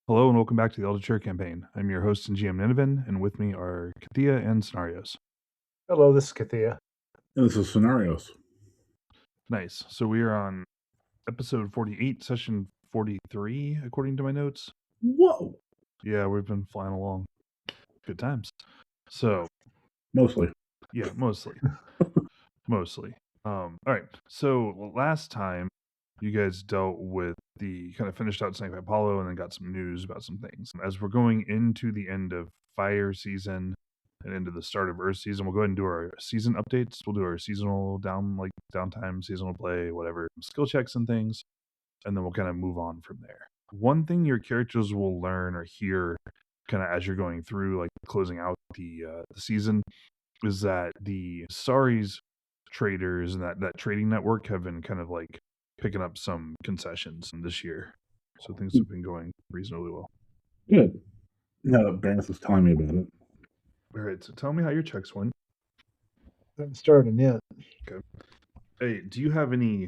Hello and welcome back to the Altair campaign. I'm your host and GM Nineveh, and with me are Kathia and Scenarios. Hello, this is Kathia. And this is Scenarios. Nice. So we are on episode 48, session 43, according to my notes. Whoa! Yeah, we've been flying along. Good times. So, Mostly. yeah, mostly. Mostly. All right. So last time you guys dealt with the kind of finished out Snake Apollo and then got some news about some things. As we're going into the end of fire season and into the start of Earth season, we'll go ahead and do our season updates. We'll do our seasonal downtime, seasonal play, whatever, skill checks and things, and then we'll kind of move on from there. One thing your characters will learn or hear kind of as you're going through, like closing out the season, is that the Saris traders and that trading network have been kind of like picking up some concessions this year. So things have been going reasonably well. Good. Now that Baroness is telling me about it. All right, so tell me how your checks went. Haven't started yet. Okay. Hey, do you have any...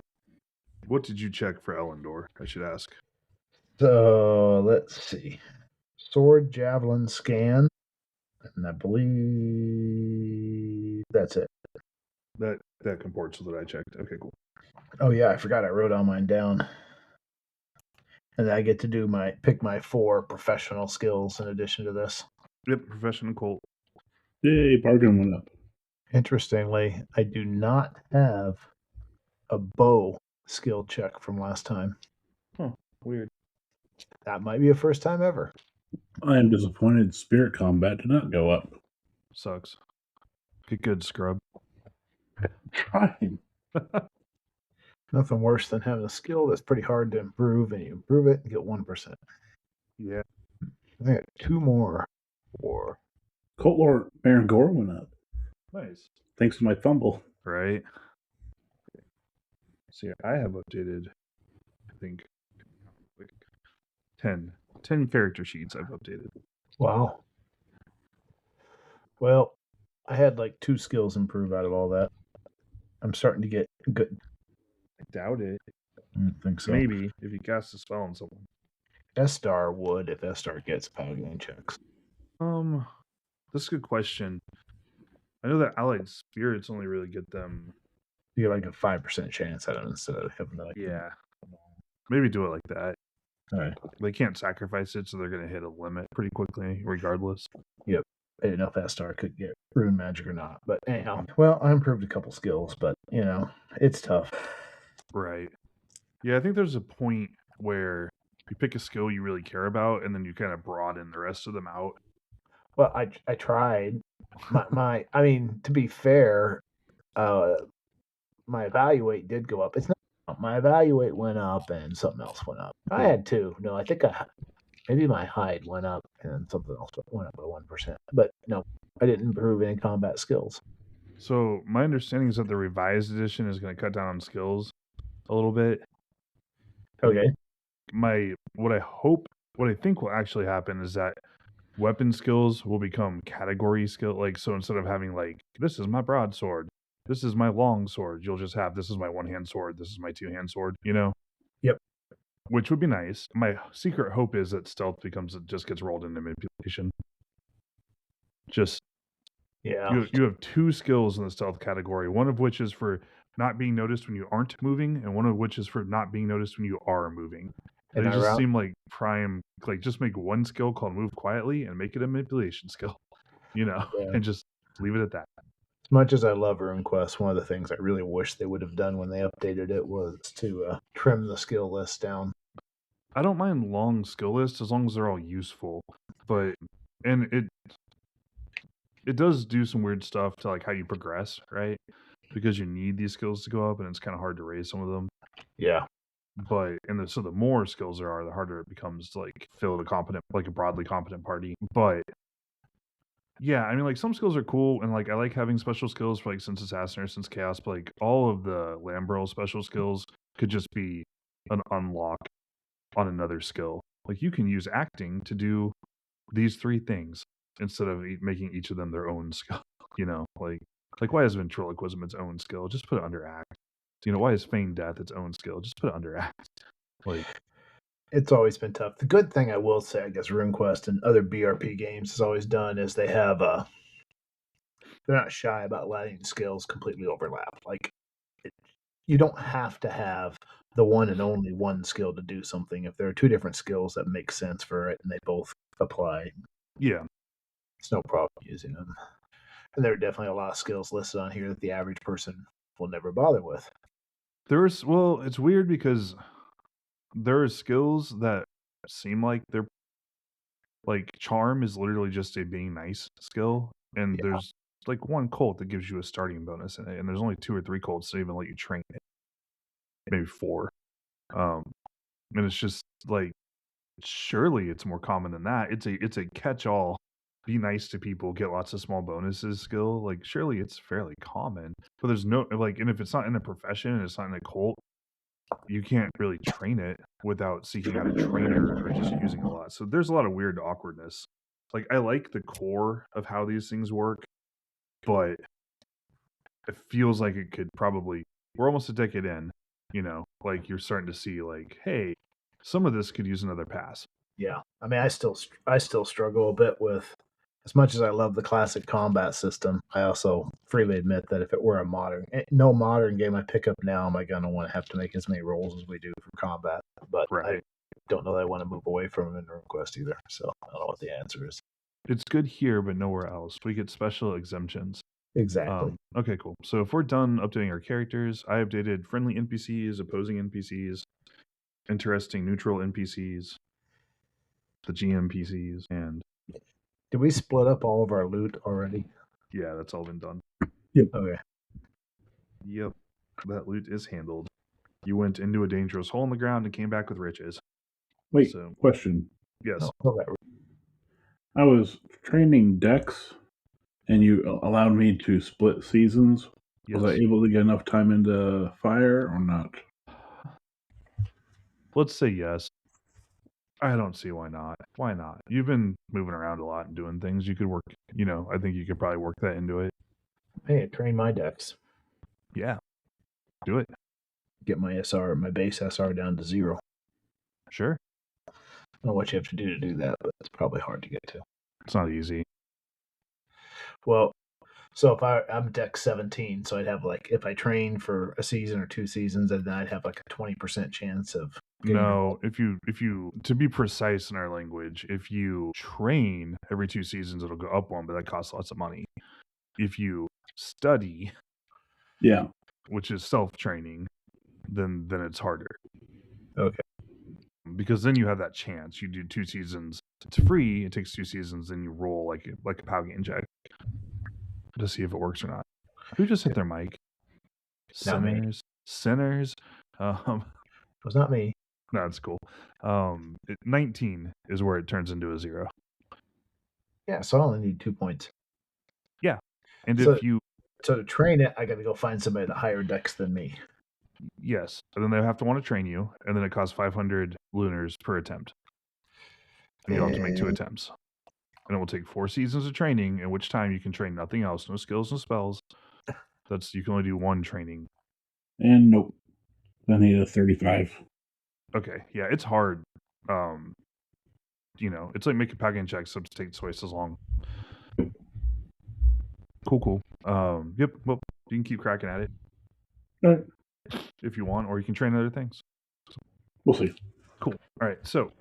What did you check for Elendor, I should ask? So let's see. Sword, javelin, scan, and I believe that's it. That comports with what I checked. Okay, cool. Oh yeah, I forgot I wrote all mine down. And I get to pick my 4 professional skills in addition to this. Yep, professional Colt. Yay, bargain went up. Interestingly, I do not have a bow skill check from last time. Huh, weird. That might be a first time ever. I am disappointed spirit combat did not go up. Sucks. Get good, scrub. Trying. Nothing worse than having a skill that's pretty hard to improve, and you improve it and get 1%. Yeah. I got 2 more. 4. Colt Lord Baron Gore went up. Nice. Thanks to my fumble. Right. So yeah, I have updated, I think, like 10 character sheets I've updated. Wow. Well, I had like 2 skills improve out of all that. I'm starting to get good. I doubt it. I don't think so. Maybe if you cast a spell on someone. S-Star would if S-Star gets paladin checks. That's a good question. I know that allied spirits only really get them. You get like a 5% chance at it instead of having to like. Yeah. Maybe do it like that. All right. They can't sacrifice it, so they're going to hit a limit pretty quickly, regardless. Yep. I didn't know if S-Star could get rune magic or not. But anyhow, well, I improved a couple skills, but it's tough. Right. Yeah, I think there's a point where you pick a skill you really care about, and then you kind of broaden the rest of them out. Well, I tried. I mean, to be fair, my evaluate did go up. It's not my evaluate went up and something else went up. I had 2. No, I think maybe my hide went up and something else went up by 1%. But no, I didn't improve any combat skills. So my understanding is that the revised edition is going to cut down on skills a little bit. Okay. What I think will actually happen is that weapon skills will become category skill. Like, so instead of having like, this is my broadsword, this is my long sword, you'll just have, this is my 1-hand sword, this is my 2-hand sword, Yep. Which would be nice. My secret hope is that stealth just gets rolled into manipulation. Just, yeah. You have 2 skills in the stealth category, one of which is for not being noticed when you aren't moving, and one of which is for not being noticed when you are moving. They just seem like prime, like just make one skill called move quietly and make it a manipulation skill, and just leave it at that. As much as I love RuneQuest, one of the things I really wish they would have done when they updated it was to trim the skill list down. I don't mind long skill lists as long as they're all useful, and it does do some weird stuff to like how you progress, right? Because you need these skills to go up, and it's kind of hard to raise some of them. Yeah. But so the more skills there are, the harder it becomes to like fill a broadly competent party. But yeah, I mean, like some skills are cool, and like I like having special skills for like Sense Assassin or Sense Chaos. But like all of the Lambrel special skills could just be an unlock on another skill. Like you can use acting to do these 3 things instead of making each of them their own skill. Like why is ventriloquism its own skill? Just put it under act. Why is feigned death its own skill? Just put it under act. Like, It's always been tough. The good thing I will say, I guess, RuneQuest and other BRP games has always done is they have they're not shy about letting skills completely overlap. Like you don't have to have the one and only one skill to do something. If there are two different skills that make sense for it and they both apply, Yeah. it's no problem using them. And there are definitely a lot of skills listed on here that the average person will never bother with. Well, it's weird because there are skills that seem like they're like charm is literally just a being nice skill, and Yeah. there's like one cult that gives you a starting bonus in it, and there's only 2 or 3 cults that even let you train it, maybe 4. Um, and it's just like surely it's more common than that. It's a catch-all, be nice to people, get lots of small bonuses skill. Like surely it's fairly common, but there's no like, and if it's not in a profession and it's not in a cult, you can't really train it without seeking out a trainer or just using a lot. So there's a lot of weird awkwardness. Like I like the core of how these things work, but it feels like it could probably we're almost a decade in, like you're starting to see like, hey, some of this could use another pass. Yeah, I mean, I still struggle a bit with. As much as I love the classic combat system, I also freely admit that if it were no modern game I pick up now, am I going to want to have to make as many rolls as we do for combat? But I Right. don't know that I want to move away from it in RuneQuest either. So I don't know what the answer is. It's good here, but nowhere else. We get special exemptions. Exactly. Okay, cool. So if we're done updating our characters, I updated friendly NPCs, opposing NPCs, interesting neutral NPCs, the GMPCs, and Did we split up all of our loot already? yeah, that's all been done. Okay. Yep, that loot is handled. You went into a dangerous hole in the ground and came back with riches. Wait, So question. yes, Okay. I was training Dex, and you allowed me to split seasons. Was I yes. able to get enough time into fire or not? Let's say yes. I don't see why not. Why not? You've been moving around a lot and doing things. You could work. I think you could probably work that into it. Hey, train my decks. Yeah, do it. Get my base SR down to 0. Sure. I don't know what you have to do that, but it's probably hard to get to. It's not easy. Well, so if I'm deck 17, so I'd have like if I train for a season or 2 seasons, then I'd have like a 20% chance of getting. No, if you to be precise in our language, if you train every 2 seasons, it'll go up 1, but that costs lots of money. If you study, Yeah. which is self-training, then it's harder. Okay. Because then you have that chance. You do 2 seasons. It's free. It takes 2 seasons. Then you roll like a pow game check to see if it works or not. Who just hit their mic? Not me. Sinners. It was not me. No, it's cool. 19 is where it turns into a 0. Yeah, so I only need 2 points. Yeah, and So- if you So to train it, I got to go find somebody that higher decks than me. yes, and then they have to want to train you, and then it costs 500 lunars per attempt, and you have to make 2 attempts. And it will take 4 seasons of training, in which time you can train nothing else, no skills, no spells. You can only do 1 training. And nope. I need a 35. Okay, yeah, it's hard. It's like making pack-in checks, so it takes twice as long. Cool. Yep. Well, you can keep cracking at it All right. if you want, or you can train other things. We'll see. Cool. All right. So,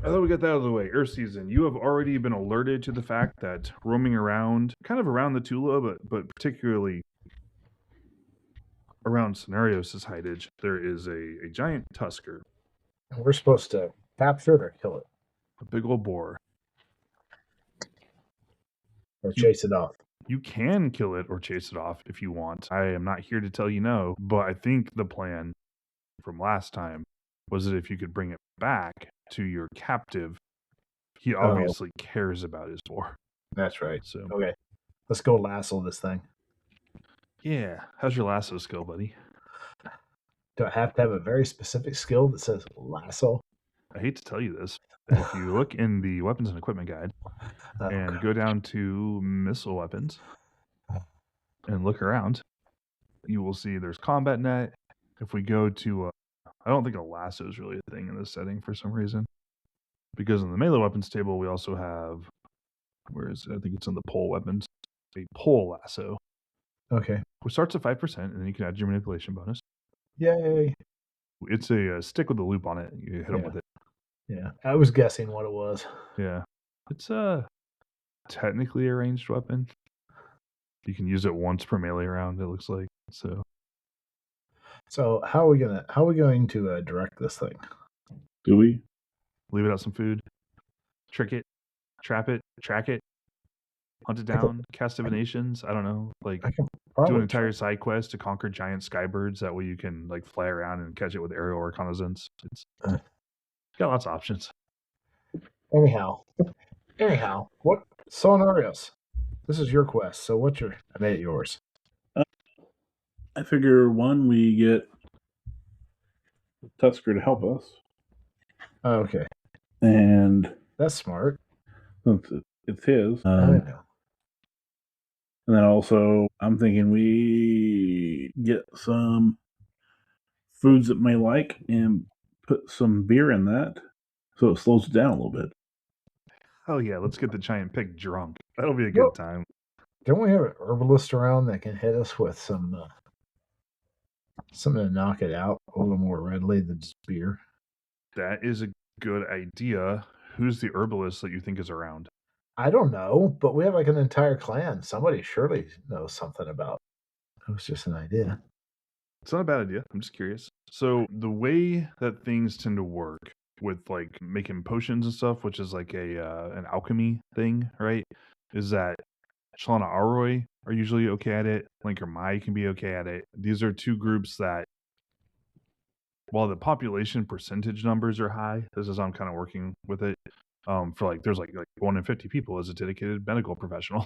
I thought we got that out of the way. Earth season. You have already been alerted to the fact that roaming around, kind of around the Tula, but particularly around Scenarios' heightage, there is a giant tusker, And we're supposed to capture it or kill it a big old boar. or chase it off. You can kill it or chase it off if you want. I am not here to tell you no, but I think the plan from last time was that if you could bring it back to your captive, he obviously cares about his boar. That's right. So Okay, let's go lasso this thing. yeah, how's your lasso skill, buddy? Do I have to have a very specific skill that says lasso? I hate to tell you this, but if you look in the weapons and equipment guide and go down to missile weapons and look around, you will see there's combat net. If we go to I don't think a lasso is really a thing in this setting for some reason. Because in the melee weapons table, we also have, where is it? I think it's in the pole weapons, a pole lasso, Okay. which starts at 5%, and then you can add your manipulation bonus. Yay. It's a stick with a loop on it. You hit them Yeah. with it. Yeah. I was guessing what it was. Yeah. It's technically a ranged weapon. You can use it once per melee round, it looks like. So So how are we going to direct this thing? Do we? leave it out some food, trick it, trap it, track it, hunt it I can- down, cast divinations. I don't know. Like I can do probably an entire side quest to conquer giant skybirds. That way you can like fly around and catch it with aerial reconnaissance. It's Uh. got lots of options. Anyhow, what Sonarius? This is your quest. So what's your? I made it yours. I figure one, we get Tusker to help us, Okay, and that's smart. since it's his, I know. and then also I'm thinking we get some foods that may like and put some beer in that, so it slows it down a little bit. Oh yeah, let's get the giant pig drunk. That'll be a Well- good time. Don't we have an herbalist around that can hit us with some something to knock it out a little more readily than just beer? That is a good idea. Who's the herbalist that you think is around? I don't know, but we have like an entire clan. Somebody surely knows something about. It was just an idea. It's not a bad idea. I'm just curious. So the way that things tend to work with like making potions and stuff, which is like a an alchemy thing, right? Is that Shalana Arroy are usually okay at it. Link or Mai can be okay at it. These are two groups that, while the population percentage numbers are high, this is how I'm kind of working with it. For like, there's like 1 in 50 people as a dedicated medical professional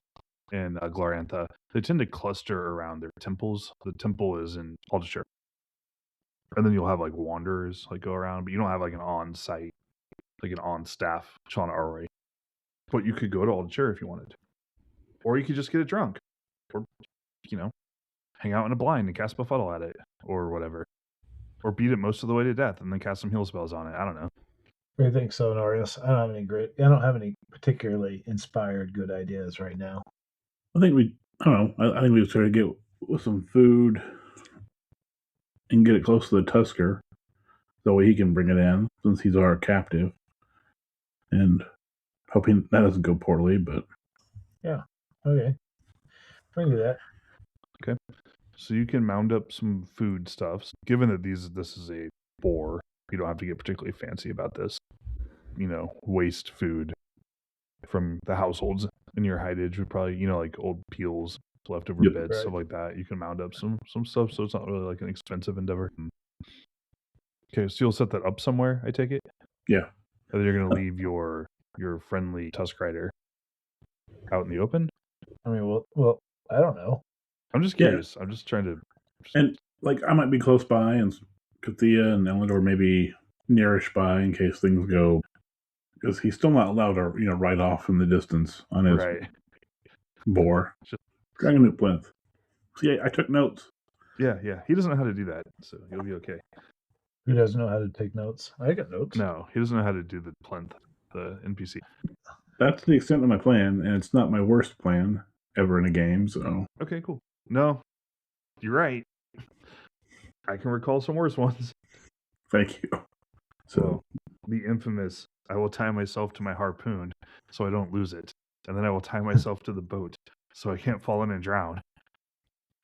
in Glorantha. They tend to cluster around their temples. The temple is in Aldershire. And then you'll have like wanderers like go around, but you don't have like an on-site, like an on-staff Shalana Arroy. But you could go to Aldershire if you wanted to. Or you could just get it drunk. Or, hang out in a blind and cast Befuddle at it. Or whatever. Or beat it most of the way to death and then cast some heal spells on it. I don't know. What do you think, Sonarius? I don't have any particularly inspired good ideas right now. I think I don't know. I think we just try to get with some food and get it close to the Tusker. That way he can bring it in since he's our captive. And hoping that doesn't go poorly, but Okay, we can do that. Okay. So you can mound up some food stuffs. Given that this is a boar, you don't have to get particularly fancy about this. Waste food from the households in your hidage would probably, like old peels, leftover Yep. bits, Right. stuff like that. You can mound up some stuff, so it's not really like an expensive endeavor. Okay, so you'll set that up somewhere, I take it? Yeah. And then you're gonna leave your friendly Tusk Rider out in the open? I mean, well, I don't know. I'm just Yeah. curious. I'm just trying to And like I might be close by, and Kathia and Eleanor maybe nearish by in case things go, because he's still not allowed to ride off in the distance on his right. boar. Just- Dragon Loop Plinth. See, I took notes. Yeah. He doesn't know how to do that, so he'll be okay. Who doesn't know how to take notes? I got notes. No, he doesn't know how to do the plinth, the NPC. That's the extent of my plan, and it's not my worst plan ever in a game. So Okay, cool. No, you're right. I can recall some worse ones. thank you. So Well, the infamous, I will tie myself to my harpoon so I don't lose it. And then I will tie myself to the boat so I can't fall in and drown.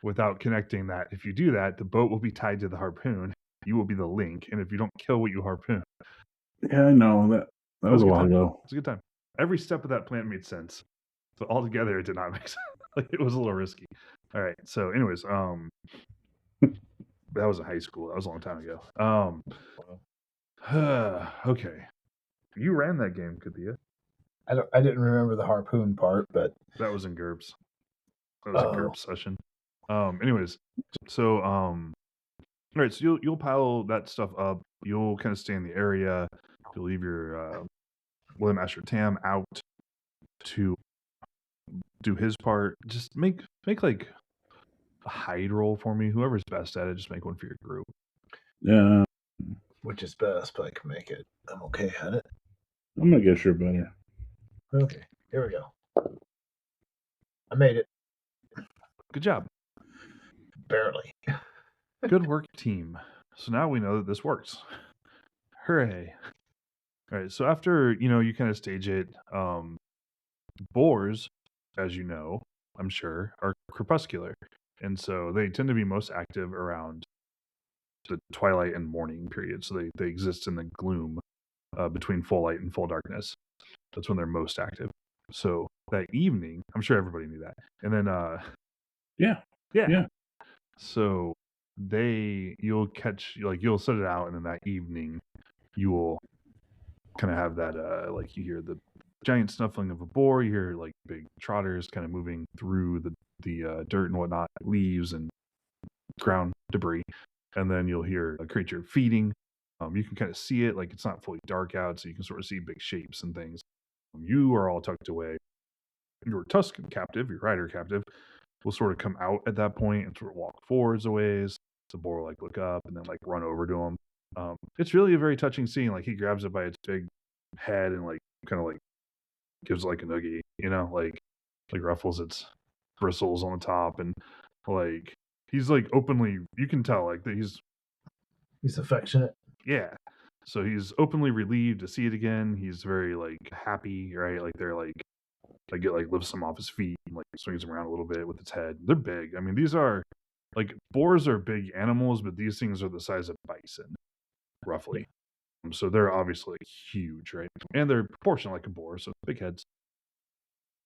Without connecting that, if you do that, the boat will be tied to the harpoon. You will be the link. And if you don't kill what you harpoon, yeah, I know that was a while ago. it's a good time. Every step of that plan made sense. But altogether, it did not make sense. Like, it was a little risky. All right. So, anyways, that was in high school. That was a long time ago. Okay. You ran that game, Kathia. I didn't remember the harpoon part, but That was in GURPS. That was a GURPS session. Anyways, so all right, so you'll pile that stuff up. You'll kind of stay in the area. You'll leave your William Asher Tam out to do his part. Just make like a hide roll for me. Whoever's best at it, just make one for your group. Yeah, which is best, but I can make it. I'm okay at it. I'm gonna guess you're better. Okay, here we go. I made it. Good job. Barely. Good work, team. So now we know that this works. Hooray. All right, so after, you kind of stage it, boars, as you know, I'm sure, are crepuscular. And so they tend to be most active around the twilight and morning period. So they exist in the gloom between full light and full darkness. That's when they're most active. So that evening, I'm sure everybody knew that. And then, Yeah. So you'll catch, you'll set it out, and then that evening, you will kind of have that, you hear the giant snuffling of a boar, you hear like big trotters kind of moving through the dirt and whatnot, leaves and ground debris, and then you'll hear a creature feeding. You can kind of see it, like it's not fully dark out, so you can sort of see big shapes and things. You are all tucked away. Your Tuscan captive, your rider captive, will sort of come out at that point and sort of walk forwards a ways. The boar will like look up and then like run over to him. It's really a very touching scene. Like he grabs it by its big head and like kind of like gives it like a noogie, like ruffles its bristles on the top, and like he's like openly, you can tell like that He's affectionate. yeah. So he's openly relieved to see it again. He's very like happy, right? Like they're like it like lifts him off his feet and like swings him around a little bit with its head. They're big. I mean, these are like boars are big animals, but these things are the size of bison, roughly. So they're obviously like, huge, right? And they're proportional like a boar, so big heads.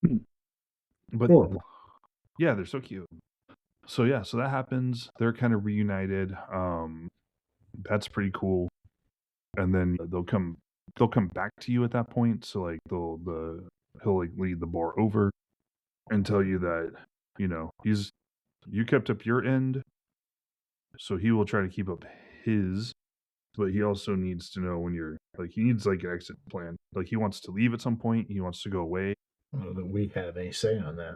But Horrible. yeah, they're so cute. So yeah, so that happens. They're kind of reunited. That's pretty cool. And then they'll come back to you at that point. So like he'll like lead the boar over and tell you that you kept up your end, so he will try to keep up his, but he also needs to know when you're like he needs like an exit plan. Like he wants to leave at some point, he wants to go away. I don't know that we have any say on that.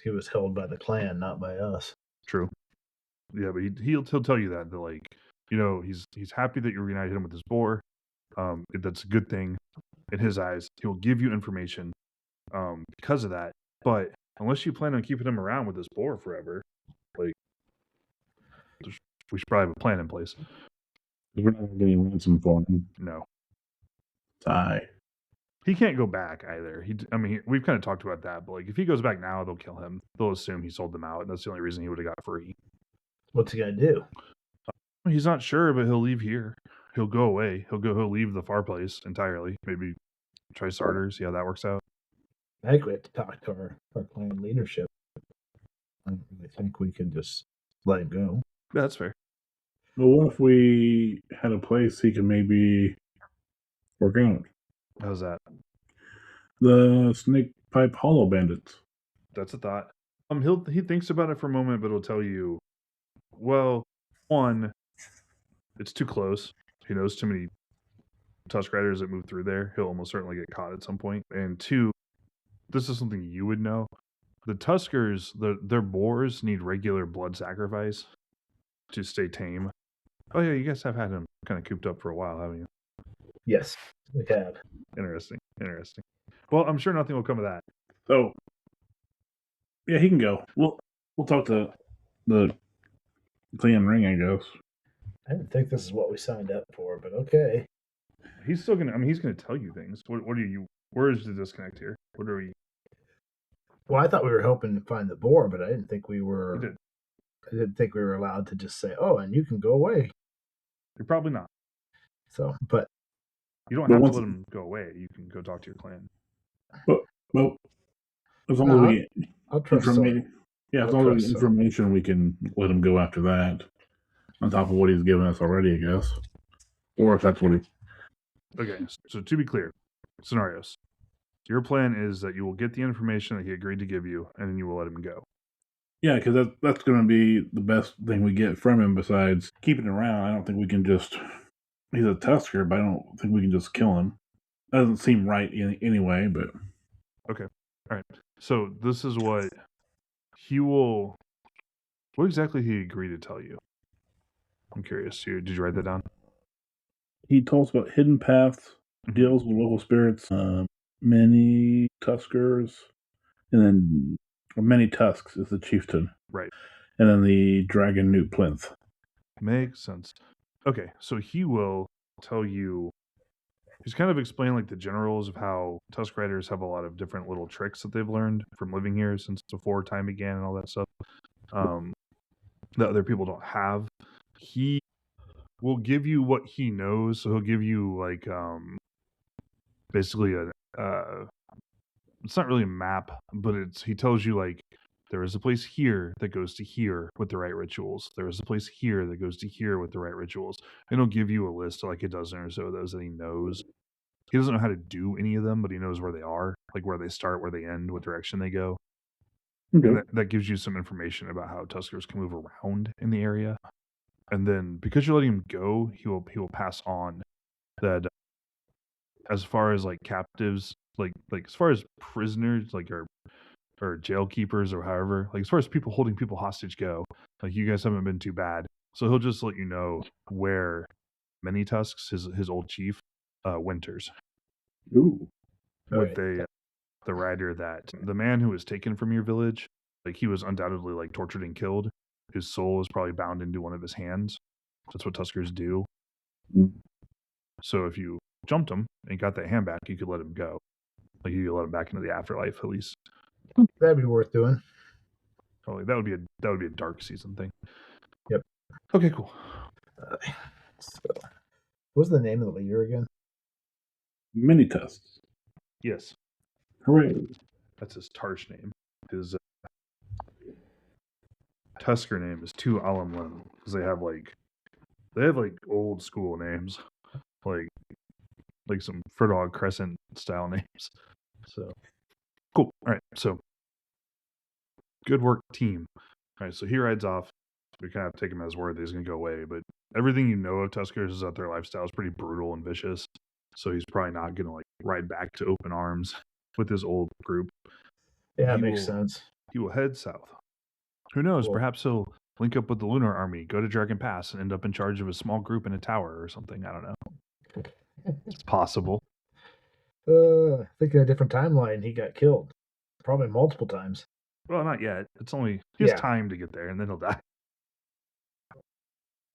He was held by the clan, not by us. True. Yeah, but he'll tell you that like he's happy that you reunited him with his boar. That's a good thing in his eyes. He'll give you information because of that. But unless you plan on keeping him around with this boar forever, like we should probably have a plan in place. We're not getting ransom for him. No, Die. he can't go back either. We've kind of talked about that, but like if he goes back now, they'll kill him. They'll assume he sold them out, and that's the only reason he would have got free. What's he gonna do? He's not sure, but he'll leave here. He'll go away. He'll leave the far place entirely. Maybe try starters. See how that works out. I think we have to talk to our clan leadership. I don't really think we can just let him go. Yeah, that's fair. But what if we had a place he could maybe work out? How's that? The Snake Pipe Hollow Bandits. That's a thought. He thinks about it for a moment, but he'll tell you, well, one, it's too close. He knows too many Tusk Riders that move through there. He'll almost certainly get caught at some point. And two, this is something you would know. The Tuskers, their boars need regular blood sacrifice to stay tame. Oh yeah, you guys have had him kind of cooped up for a while, haven't you? Yes, we have. Interesting. Well, I'm sure nothing will come of that. So, yeah, he can go. We'll talk to the clan ring, I guess. I didn't think this is what we signed up for, but okay. He's still gonna. He's gonna tell you things. What are you? Where is the disconnect here? What are we? Well, I thought we were hoping to find the boar, but I didn't think we were. You did. I didn't think we were allowed to just say, "Oh, and you can go away." You're probably not. So, but you don't have to let him go away. You can go talk to your clan. Well, as long as we get I'll trust information, as long as we get information, we can let him go after that. On top of what he's given us already, I guess. Or if that's what he. Okay, so to be clear, scenarios. Your plan is that you will get the information that he agreed to give you, and then you will let him go. Yeah, because that's going to be the best thing we get from him besides keeping him around. I don't think we can just... He's a Tusker, but I don't think we can just kill him. That doesn't seem right anyway, but... Okay, all right. So this is what he will... What exactly he agreed to tell you? I'm curious. Did you write that down? He told us about hidden paths, deals with local spirits, many tuskers, and then many tusks is the chieftain, Right. and then the dragon Newt Plinth. Makes sense. Okay, so he will tell you. He's kind of explaining like the generals of how Tusk Riders have a lot of different little tricks that they've learned from living here since before time began and all that stuff. That other people don't have. He will give you what he knows, so he'll give you like basically a it's not really a map, but he tells you like there is a place here that goes to here with the right rituals. There is a place here that goes to here with the right rituals. And he'll give you a list of like a dozen or so of those that he knows. He doesn't know how to do any of them, but he knows where they are, like where they start, where they end, what direction they go. Okay. And that gives you some information about how Tuskers can move around in the area. And then because you're letting him go, he will pass on that as far as like captives, like as far as prisoners, like or jail keepers or however, like as far as people holding people hostage go, like you guys haven't been too bad. So he'll just let you know where Many Tusks, his old chief, winters. Ooh. With the rider that the man who was taken from your village, like he was undoubtedly like tortured and killed. His soul is probably bound into one of his hands. That's what Tuskers do. Mm. So if you jumped him and got that hand back, you could let him go. Like you could let him back into the afterlife at least. That'd be worth doing. Oh, that would be a dark season thing. Yep. Okay, cool. So, what's the name of the leader again? Many tusks. Yes. Hooray. That's his Tarsh name. His Tusker name is Tu Alamlin because they have like old school names, like some Ferdog Crescent style names. So cool. All right. So good work, team. All right. So he rides off. We kind of take him as word that he's going to go away, but everything you know of Tuskers is that their lifestyle is pretty brutal and vicious. So he's probably not going to like ride back to open arms with his old group. Yeah, that makes sense. He will head south. Who knows? Cool. Perhaps he'll link up with the Lunar Army, go to Dragon Pass, and end up in charge of a small group in a tower or something. I don't know. It's possible. I think in a different timeline, he got killed. Probably multiple times. Well, not yet. It's only he has time to get there, and then he'll die.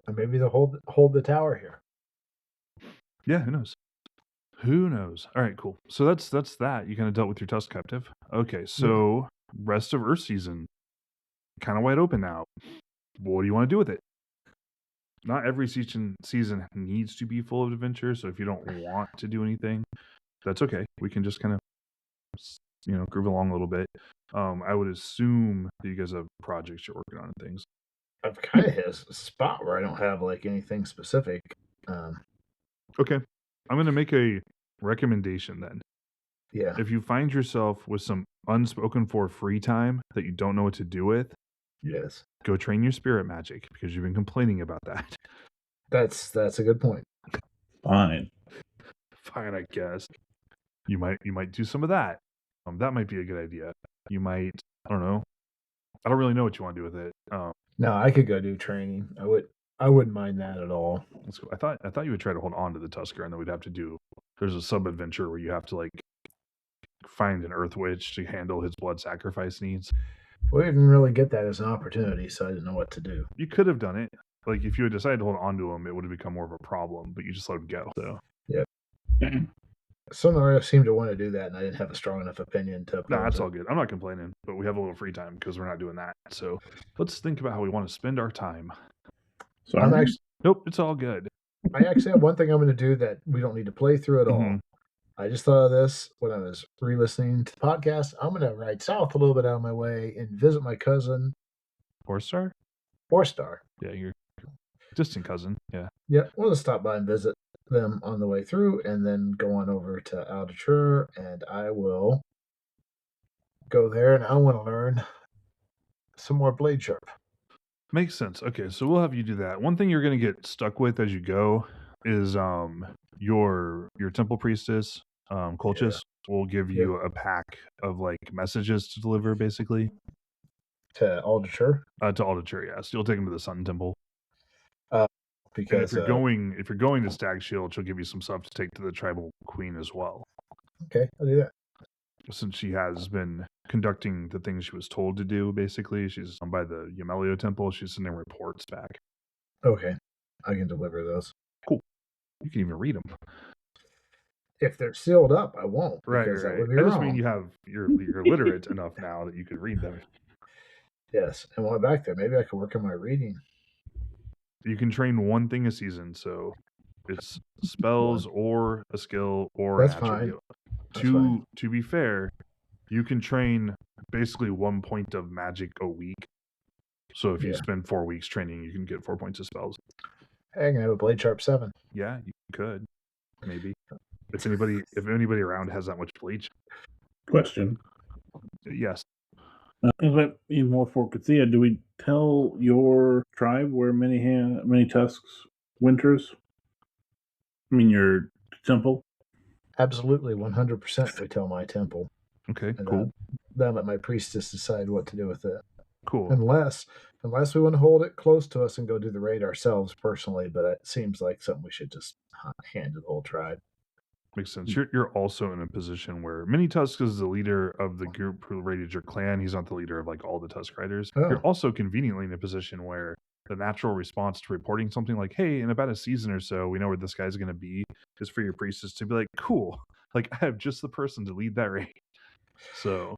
Or maybe they'll hold the tower here. Yeah, who knows? Who knows? All right, cool. So that's that. You kind of dealt with your Tusk captive. Okay, so rest of Earth season, kind of wide open now. What do you want to do with it? Not every season needs to be full of adventure. So if you don't want to do anything, that's okay. We can just kind of groove along a little bit. I would assume that you guys have projects you're working on and things. I've kind of hit a spot where I don't have like anything specific. Okay, I'm going to make a recommendation then. Yeah. If you find yourself with some unspoken for free time that you don't know what to do with, yes, go train your spirit magic because you've been complaining about that. That's a good point. Fine, I guess. You might do some of that. That might be a good idea. You might, I don't know. I don't really know what you want to do with it. No, I could go do training. I wouldn't mind that at all. Let's go. I thought you would try to hold on to the Tusker, and then we'd have to do. There's a sub adventure where you have to like find an Earth Witch to handle his blood sacrifice needs. We didn't really get that as an opportunity, so I didn't know what to do. You could have done it. Like if you had decided to hold on to him, it would have become more of a problem. But you just let him go. So yep. Some artists seem to want to do that, and I didn't have a strong enough opinion to. No, that's all good. I'm not complaining, but we have a little free time because we're not doing that. So let's think about how we want to spend our time. Sorry. Nope, it's all good. I actually have one thing I'm going to do that we don't need to play through at all. I just thought of this when I was re-listening to the podcast. I'm going to ride south a little bit out of my way and visit my cousin. 4-star? 4-star. Yeah, your distant cousin. Yeah. Yeah, we'll just stop by and visit them on the way through and then go on over to Aldature, and I will go there and I want to learn some more blade sharp. Makes sense. Okay, so we'll have you do that. One thing you're going to get stuck with as you go is your temple priestess, Colchis, will give you a pack of like messages to deliver, basically. To Aldature? To Aldature, yes. You'll take them to the Sun Temple. And because if you're going to Stag Shield, she'll give you some stuff to take to the tribal queen as well. okay, I'll do that. Since she has been conducting the things she was told to do, basically, she's by the Yamelio temple. She's sending reports back. Okay, I can deliver those. Cool. You can even read them. If they're sealed up, I won't Right. because that would be I wrong. just mean you're literate enough now that you could read them. Yes, and while I'm back there, maybe I could work on my reading. You can train one thing a season, so it's spells or a skill or That's an fine. attribute. That's fine. To be fair, you can train basically 1 point of magic a week. So if you Yeah. spend 4 weeks training, you can get 4 points of spells. Hey, I'm gonna have a Blade Sharp 7. Yeah, you could. Maybe. If anybody around has that much bleach. Question. Yes. Is that even more for Kathia? Do we tell your tribe where many tusks winters? I mean, your temple. Absolutely, 100%. We tell my temple. Okay, And cool. then let my priestess decide what to do with it. Cool. Unless we want to hold it close to us and go do the raid ourselves personally, but it seems like something we should just hand to the whole tribe. Makes sense. You're also in a position where Mini Tusk is the leader of the group who raided your clan. He's not the leader of like all the Tusk Riders. Oh. You're also conveniently in a position where the natural response to reporting something like, hey, in about a season or so, we know where this guy's going to be, is for your priestess to be like, cool, like I have just the person to lead that raid. So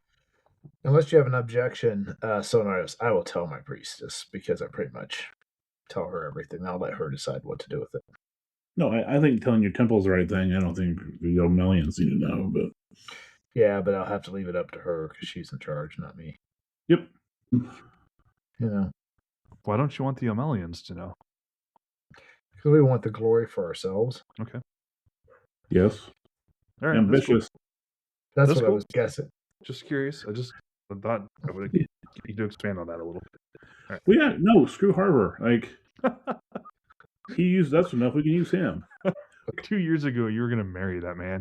unless you have an objection, Sonaris, I will tell my priestess because I pretty much tell her everything. I'll let her decide what to do with it. No, I think telling your temple's the right thing. I don't think the O'Millions need to know, but yeah, but I'll have to leave it up to her because she's in charge, not me. Yep. You know. Why don't you want the Omelians to know? Because we want the glory for ourselves. Okay. Yes. All right. Ambitious. That's That's what cool. I was guessing. Just curious. I thought I would get you to expand on that a little bit. All right. Well, yeah, no, screw Harbor. Like he used us enough, we can use him. 2 years ago, you were going to marry that man.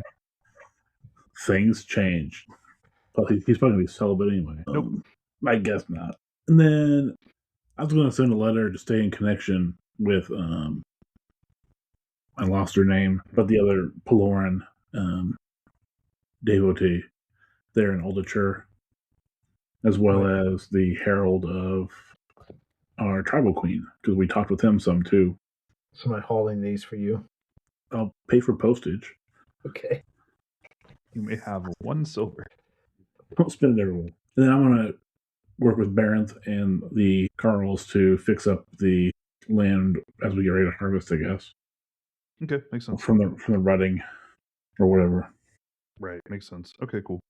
Things changed. Well, he's probably going to be celibate anyway. Nope. I guess not. And then I was going to send a letter to stay in connection with, I lost her name, but the other Peloran devotee there in Aldichur, as well as the herald of our tribal queen, because we talked with him some too. So am I hauling these for you? I'll pay for postage. Okay. You may have 1 silver. Don't spend it everywhere. And then I'm going to work with Barenth and the Carls to fix up the land as we get ready to harvest, I guess. Okay, makes sense. From the rutting or whatever. Right, makes sense. Okay, cool.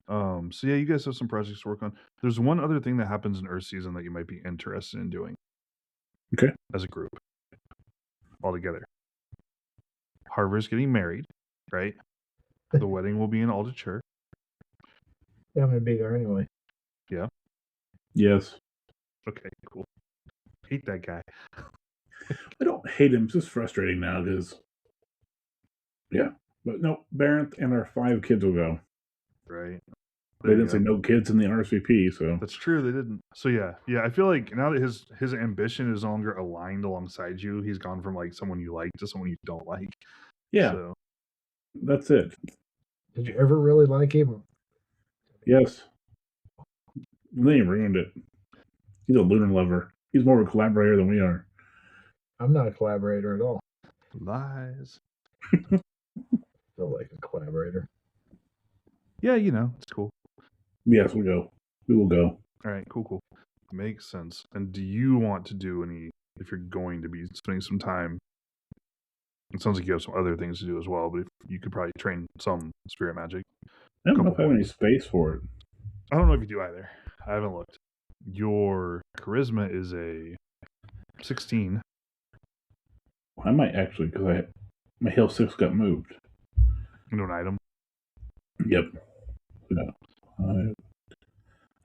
So yeah, you guys have some projects to work on. There's one other thing that happens in Earth Season that you might be interested in doing. Okay. As a group. All together. Harvard's getting married, right? The wedding will be in Aldichur. Yeah, I'm going to be there anyway. Yeah? Yes. Okay, cool. Hate that guy. I don't hate him. It's just frustrating now because, yeah. But no, Barenth and our 5 kids will go. Right. They didn't say no kids in the RSVP, so. That's true, they didn't. So yeah, I feel like now that his ambition is no longer aligned alongside you, he's gone from like someone you like to someone you don't like. Yeah. So. That's it. Did you ever really like him? Yes. And then he ruined it. He's a lunar lover. He's more of a collaborator than we are. I'm not a collaborator at all. Lies. Feel like a collaborator. Yeah, it's cool. Yes, we'll go. We will go. All right, cool. Makes sense. And do you want to do if you're going to be spending some time? It sounds like you have some other things to do as well, but if you could probably train some spirit magic. I don't know if I have any space for it. I don't know if you do either. I haven't looked. Your charisma is a 16. I might actually, because my Hill 6 got moved. Into an item? Yep. No. I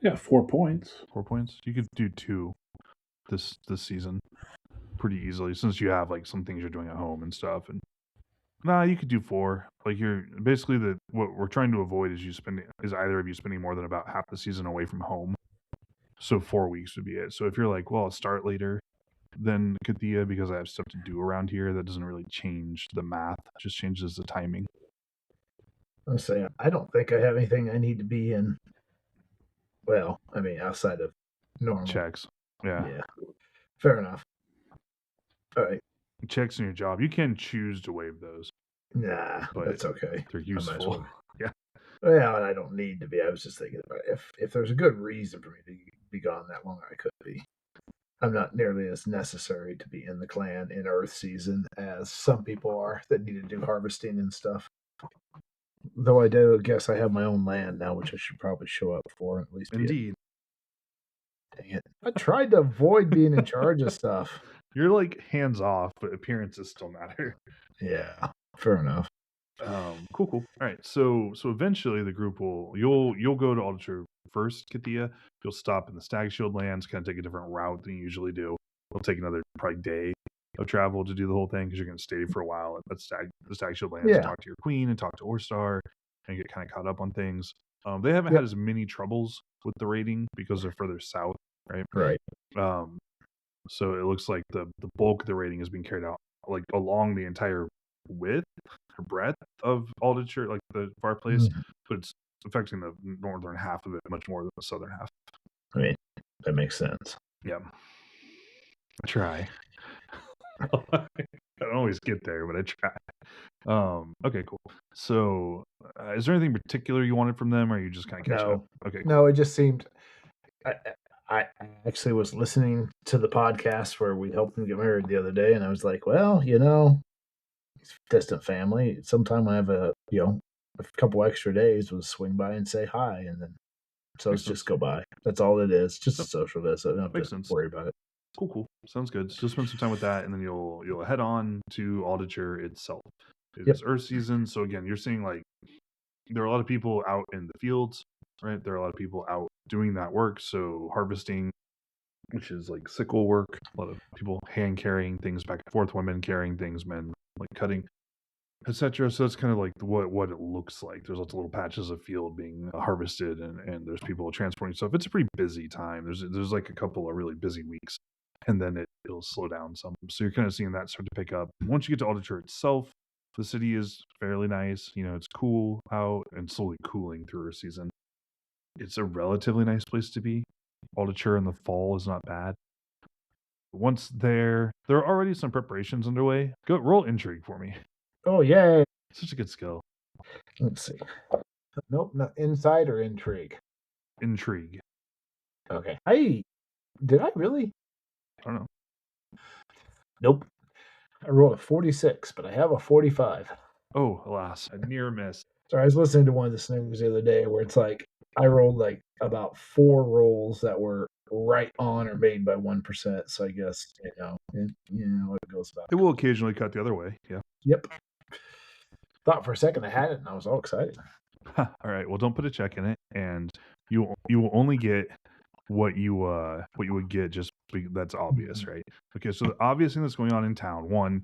got 4 points. 4 points? You could do 2 this season pretty easily, since you have like some things you're doing at home and stuff. And you could do 4. Like you're basically what we're trying to avoid is either of you spending more than about half the season away from home. So 4 weeks would be it. So if you're like, well, I'll start later, than Kathia because I have stuff to do around here. That doesn't really change the math; it just changes the timing. I'm saying I don't think I have anything I need to be in. Well, I mean, outside of normal checks. Yeah. Yeah, fair enough. All right. Checks in your job. You can choose to waive those. Nah, but that's okay. They're useful. Well. Yeah. Well, I don't need to be. I was just thinking about it. If there's a good reason for me to be gone that long, I could be. I'm not nearly as necessary to be in the clan in Earth season as some people are that need to do harvesting and stuff. Though I do guess I have my own land now, which I should probably show up for at least. Indeed. Dang it! I tried to avoid being in charge of stuff. You're like hands off, but appearances still matter. Yeah, fair enough. Cool. All right. So eventually the group you'll go to Alder first, Katia. You'll stop in the Stag Shield lands, kind of take a different route than you usually do. It'll take another probably day of travel to do the whole thing because you're going to stay for a while at the Stag Shield lands, talk to your queen and talk to Orstar and get kind of caught up on things. They haven't had as many troubles with the raiding because they're further south, right? Right. So it looks like the bulk of the raiding is being carried out like along the entire width or breadth of Alder, like the fireplace, but it's affecting the northern half of it much more than the southern half. I mean, that makes sense. Yeah. I try. I don't always get there, but I try. Okay, cool. So, is there anything particular you wanted from them, or are you just kind of catching up? Okay, cool. No, it just seemed. I actually was listening to the podcast where we helped them get married the other day, and I was like, well, distant family. Sometime I have a couple extra days, we'll swing by and say hi, and then so let's just go by. That's all it is. Just a social visit. I don't have to worry about it. Cool. Sounds good. So spend some time with that, and then you'll head on to Alder itself. It's Earth season, so again, you're seeing like there are a lot of people out in the fields, right? There are a lot of people out doing that work. So harvesting, which is like sickle work. A lot of people hand carrying things back and forth, women carrying things, men like cutting, etc. So that's kind of like what it looks like. There's lots of little patches of field being harvested, and there's people transporting stuff. It's a pretty busy time. There's like a couple of really busy weeks, and then it'll slow down some. So you're kind of seeing that start to pick up. Once you get to Alder itself, the city is fairly nice. It's cool out and slowly cooling through our season. It's a relatively nice place to be. Alder in the fall is not bad. Once there are already some preparations underway. Go roll intrigue for me. Oh, yay. Such a good skill. Let's see. Nope, not insight or intrigue. Intrigue. Okay. Did I really? I don't know. Nope. I rolled a 46, but I have a 45. Oh, alas. A near miss. So I was listening to one of the snippets the other day where it's like I rolled like about 4 rolls that were right on or made by 1%. So I guess, it goes about. It will occasionally cut the other way. Yeah. Yep. Thought for a second I had it and I was all excited. All right. Well, don't put a check in it, and you will only get what you would get just that's obvious, right? Okay. So the obvious thing that's going on in town, one,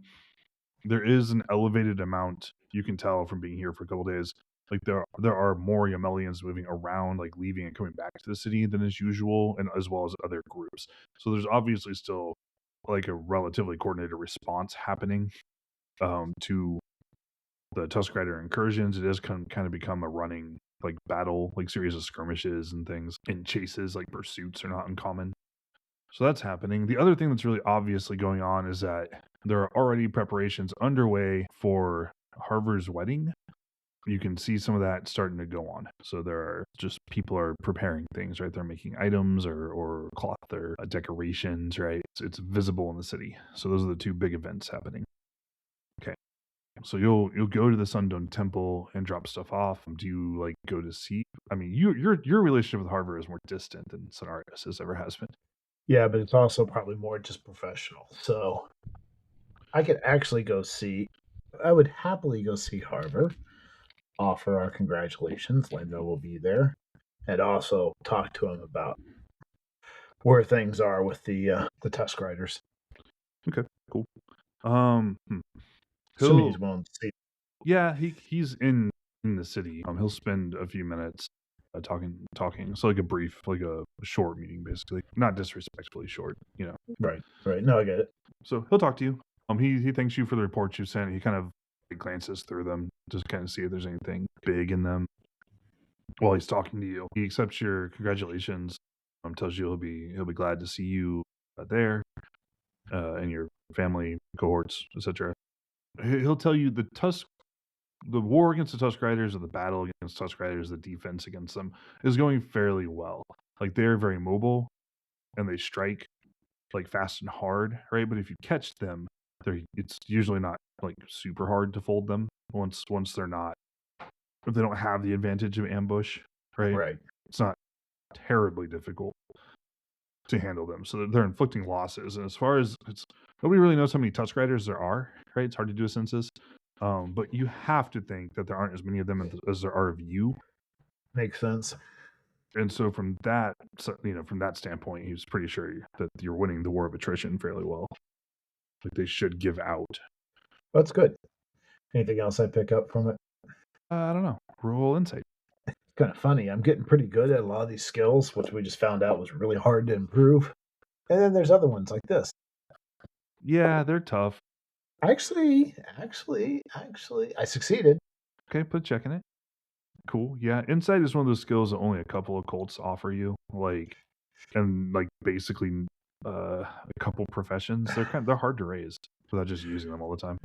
there is an elevated amount you can tell from being here for a couple days. Like there are more Yamelians moving around, like leaving and coming back to the city than is usual, and as well as other groups. So there's obviously still like a relatively coordinated response happening to the Tusk Rider incursions. It has kind of become a running like battle, like series of skirmishes and things, and chases, like pursuits are not uncommon. So that's happening. The other thing that's really obviously going on is that there are already preparations underway for Harvard's wedding. You can see some of that starting to go on. So there are just people are preparing things, right? They're making items or cloth or decorations, right? It's visible in the city. So those are the two big events happening. Okay. So you'll go to the Sundome Temple and drop stuff off. Do you like go to see? I mean, your relationship with Harvard is more distant than Sonarius has ever has been. Yeah, but it's also probably more just professional. So I could actually go see. I would happily go see Harvard, offer our congratulations. Let him know we'll be there, and also talk to him about where things are with the Tusk Riders. Okay, cool. He's willing to see. Yeah, he's in the city. He'll spend a few minutes talking. So like a brief, like a short meeting, basically, not disrespectfully short, you know. Right. No, I get it. So he'll talk to you. He thanks you for the reports you sent. He kind of glances through them, just kind of see if there's anything big in them. While he's talking to you, he accepts your congratulations. Tells you he'll be glad to see you there, and your family cohorts, etc. He'll tell you the war against the Tusk Riders, or the battle against Tusk Riders, the defense against them is going fairly well. Like, they're very mobile, and they strike like fast and hard, right? But if you catch them, it's usually not like super hard to fold them once they're not, if they don't have the advantage of ambush, right? Right. It's not terribly difficult to handle them, so they're inflicting losses. And as far as nobody really knows how many Tusk Riders there are, right? It's hard to do a census, but you have to think that there aren't as many of them as there are of you. Makes sense. And so from that standpoint, he was pretty sure that you're winning the war of attrition fairly well. Like, they should give out. That's good. Anything else I pick up from it? I don't know. Roll insight. It's kind of funny. I'm getting pretty good at a lot of these skills, which we just found out was really hard to improve. And then there's other ones like this. Yeah, they're tough. Actually, I succeeded. Okay, put a check in it. Cool. Yeah, insight is one of those skills that only a couple of cults offer you. And basically a couple professions. They're hard to raise without just using them all the time.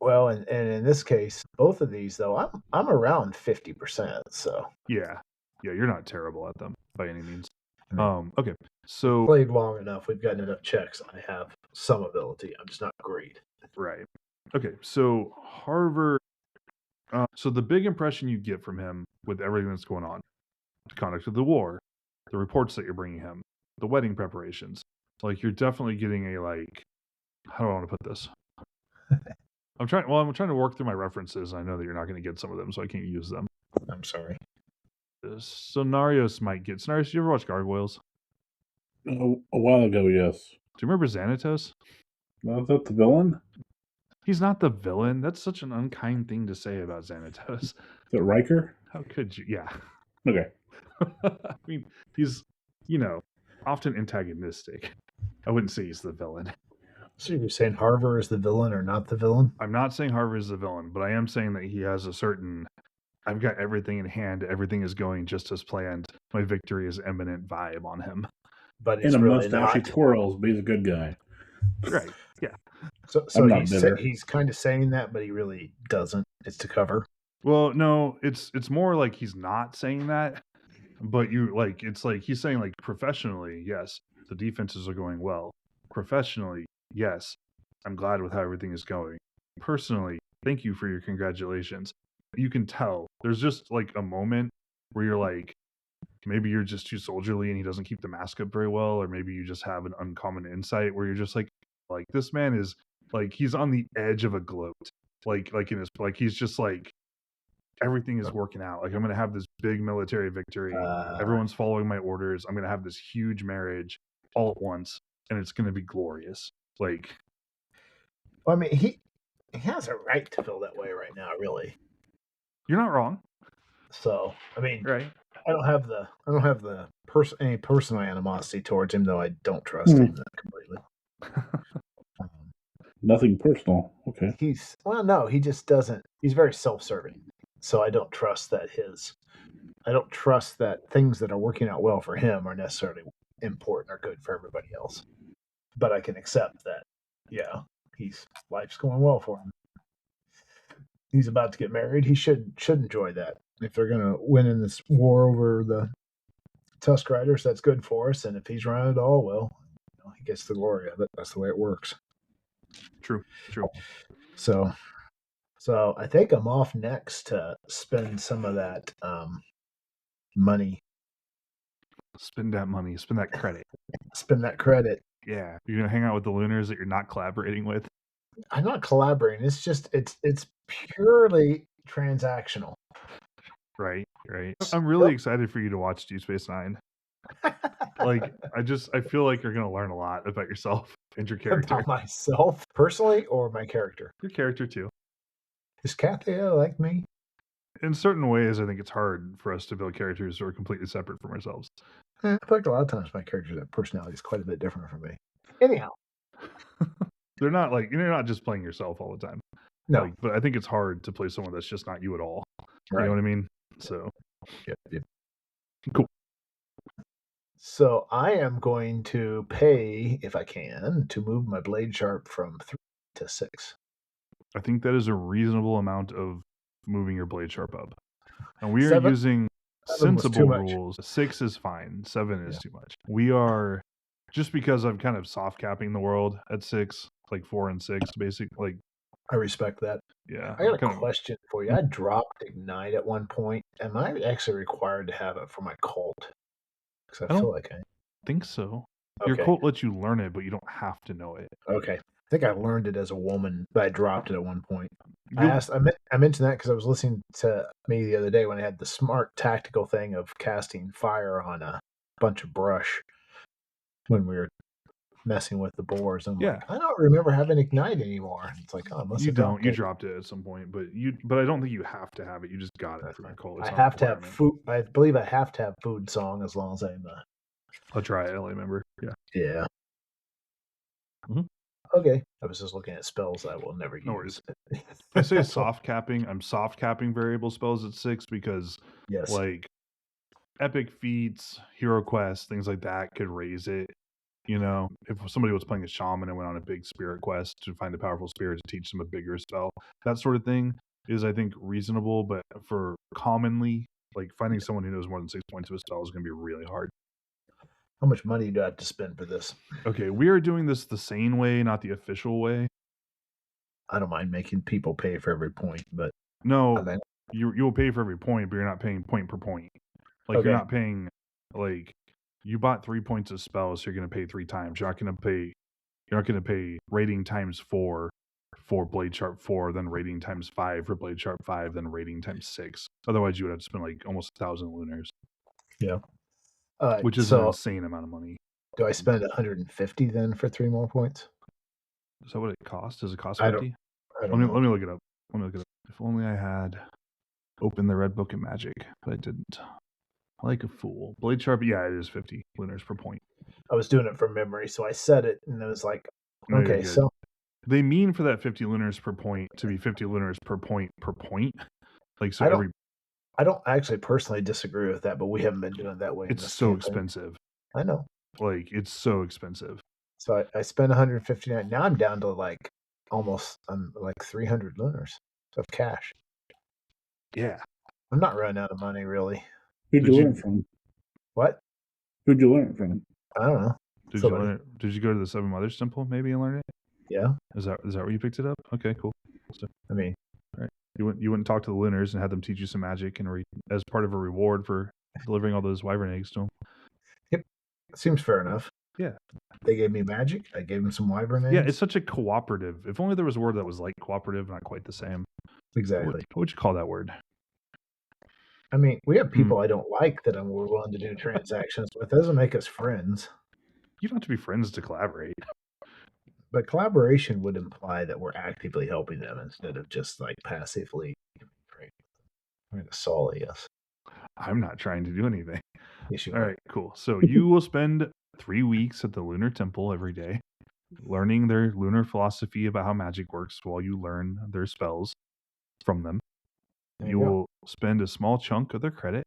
Well, and in this case, both of these though, I'm around 50%. So yeah, you're not terrible at them by any means. Right. Okay, so played long enough. We've gotten enough checks. I have some ability. I'm just not great. Right. Okay, so Harvard. So the big impression you get from him with everything that's going on, the conduct of the war, the reports that you're bringing him, the wedding preparations, like, you're definitely getting a, like, how do I want to put this? I'm trying to work through my references. I know that you're not going to get some of them, so I can't use them. I'm sorry. Sonarios might get. Sonarios, you ever watch Gargoyles? A while ago, yes. Do you remember Xanatos? Was that the villain? He's not the villain. That's such an unkind thing to say about Xanatos. Is it Riker? How could you? Yeah. Okay. I mean, he's, often antagonistic. I wouldn't say he's the villain. So you're saying Harvard is the villain or not the villain? I'm not saying Harvard is the villain, but I am saying that he has a certain, I've got everything in hand, everything is going just as planned, my victory is imminent vibe on him. But And it's a really mustache he not. twirls, but he's a good guy. Right. Yeah. So I'm not bitter. he's kind of saying that, but he really doesn't. It's to cover. Well, no, it's more like he's not saying that, but it's like he's saying, like, professionally, yes, the defenses are going well. Professionally, yes, I'm glad with how everything is going. Personally, thank you for your congratulations. You can tell there's just like a moment where you're like, maybe you're just too soldierly and he doesn't keep the mask up very well, or maybe you just have an uncommon insight where you're just like this man is like, he's on the edge of a gloat, like in his, like, he's just like, everything is working out. Like, I'm gonna have this big military victory. Everyone's following my orders. I'm gonna have this huge marriage all at once, and it's gonna be glorious. Like, Well, I mean, he has a right to feel that way right now, really. you're not wrong. So, I mean, Right. I don't have any personal animosity towards him, though I don't trust him completely. Nothing personal. Okay. He just doesn't. He's very self-serving. So I don't trust that things that are working out well for him are necessarily important or good for everybody else. But I can accept that, yeah, life's going well for him. He's about to get married. He should enjoy that. If they're going to win in this war over the Tusk Riders, that's good for us. And if he's running it all, well, he gets the glory of it. That's the way it works. True. So I think I'm off next to spend some of that money. Spend that money. Spend that credit. Spend that credit. Yeah. You're gonna hang out with the Lunars that you're not collaborating with. I'm not collaborating. It's just it's purely transactional. Right. I'm really excited for you to watch Deep Space Nine. Like, I feel like you're gonna learn a lot about yourself and your character. About myself personally, or my character. Your character too. Is Kathia like me? in certain ways, I think it's hard for us to build characters who are completely separate from ourselves. I feel like a lot of times my characters have personalities quite a bit different from me. Anyhow, They're not like you're not just playing yourself all the time. no, Like, but I think it's hard to play someone that's just not you at all. You right. know what I mean? So Yep. cool. So I am going to pay, if I can, to move my blade sharp from 3 to 6. I think that is a reasonable amount of moving your blade sharp up. And we are 7 using 7 was too sensible much. rules. 6 is fine. 7 is Yeah. too much. We are just because I'm kind of soft capping the world at 6, like 4 and 6, basic. Like, I respect that. yeah, I got a kind of. question for you. I dropped Ignite at one point. Am I actually required to have it for my cult? Because I I feel don't like I think so. Your Okay. cult lets you learn it, but you don't have to know it. Okay. I think I learned it as a woman, but I dropped it at one point. You'll- I mentioned that because I was listening to me the other day when I had the smart tactical thing of casting fire on a bunch of brush when we were messing with the boars. I'm Yeah. like, I don't remember having Ignite anymore. It's like, oh, I must you have don't. dropped You it. dropped it at some point, but I don't think you have to have it. You just got it That's from your fine. cult. I It's not a have to have requirement. food. I believe I have to have food song as long as I'm I'll try it. I remember. Yeah. yeah. Mhm. Okay. I was just looking at spells I will never No use. I say soft capping. I'm soft capping variable spells at 6 because Yes. like epic feats, hero quests, things like that could raise it. You know, if somebody was playing a shaman and went on a big spirit quest to find a powerful spirit to teach them a bigger spell, that sort of thing is, I think, reasonable. But for commonly, like finding someone who knows more than 6 points of a spell is going to be really hard. How much money do I have to spend for this? Okay, we are doing this the sane way, not the official way. I don't mind making people pay for every point, but No, okay. you will pay for every point, but you're not paying point per point. Like Okay. you're not paying like you bought 3 points of spells, so you're going to pay 3 times. You're not going to pay rating times 4 for Blade Sharp 4, then rating times 5 for Blade Sharp 5, then rating times 6. Otherwise, you would have to spend like almost 1,000 lunars, Yeah. which is an So insane amount of money. do I spend 150 then for 3 more points? Is that what it costs? Does it cost I 50? don't know. Let me look it up. If only I had opened the Red Book of Magic, but I didn't. Like a fool. Blade Sharp, yeah, it is 50 lunars per point. I was doing it from memory, so I said it, and it was like, No, you're okay, good. so They mean for that 50 lunars per point to be 50 lunars per point per point. Like so, I don't actually personally disagree with that, but we haven't been doing it that way. it's so expensive. I know. Like it's so expensive. So I spent 159. Now I'm down to like almost like 300 lunars of cash. Yeah. I'm not running out of money really. Who'd Did you you- learn from? What? Who'd you learn from? I don't know. Did Somebody. you learn it? Did you go to the Seven Mothers Temple maybe and learn it? Yeah. Is that where you picked it up? Okay, cool. So I mean, you went and talked to the Lunars and had them teach you some magic and as part of a reward for delivering all those wyvern eggs to them. seems fair enough. Yeah. They gave me magic. I gave them some wyvern eggs. Yeah, it's such a cooperative. If only there was a word that was like cooperative, not quite the same. exactly. What would you call that word? I mean, we have people I don't like that we're willing to do transactions with. That doesn't make us friends. You don't have to be friends to collaborate. But collaboration would imply that we're actively helping them instead of just like passively. We're going to sully us. I'm not trying to do anything. Yes, you All are. right, cool. So you will spend 3 weeks at the Lunar Temple every day, learning their lunar philosophy about how magic works while you learn their spells from them. There You you go. will spend a small chunk of their credit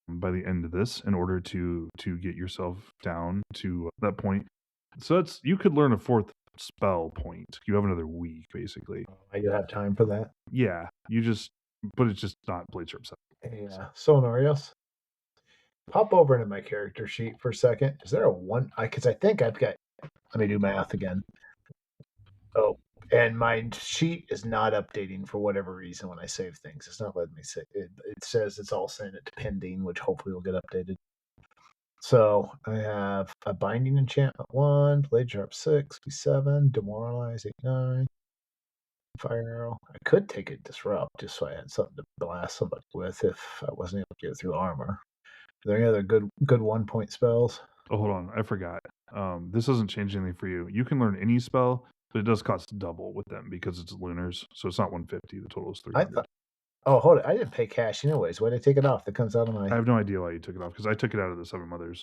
by the end of this in order to get yourself down to that point. So you could learn a 4th spell point. You have another week, basically. I do have time for that. Yeah, but it's just not Blade Sharp 7. Yeah. So, Norios, pop over into my character sheet for a second. Is there a one? Because I think I've got. Let me do math again. Oh, and my sheet is not updating for whatever reason when I save things. It's not letting me save. It says it's all sent it to pending, which hopefully will get updated. So I have a binding enchantment 1, blade sharp 6, B7, demoralize 8, 9, fire arrow. I could take it disrupt just so I had something to blast somebody with if I wasn't able to get through armor. Are there any other good 1-point spells? Oh, hold on, I forgot. This doesn't change anything for you. You can learn any spell, but it does cost double with them because it's lunars. So it's not 150. The total is 300. Oh, hold it. I didn't pay cash anyways. Why did I take it off? That comes out of I my. have no idea why you took it off because I took it out of the Seven Mothers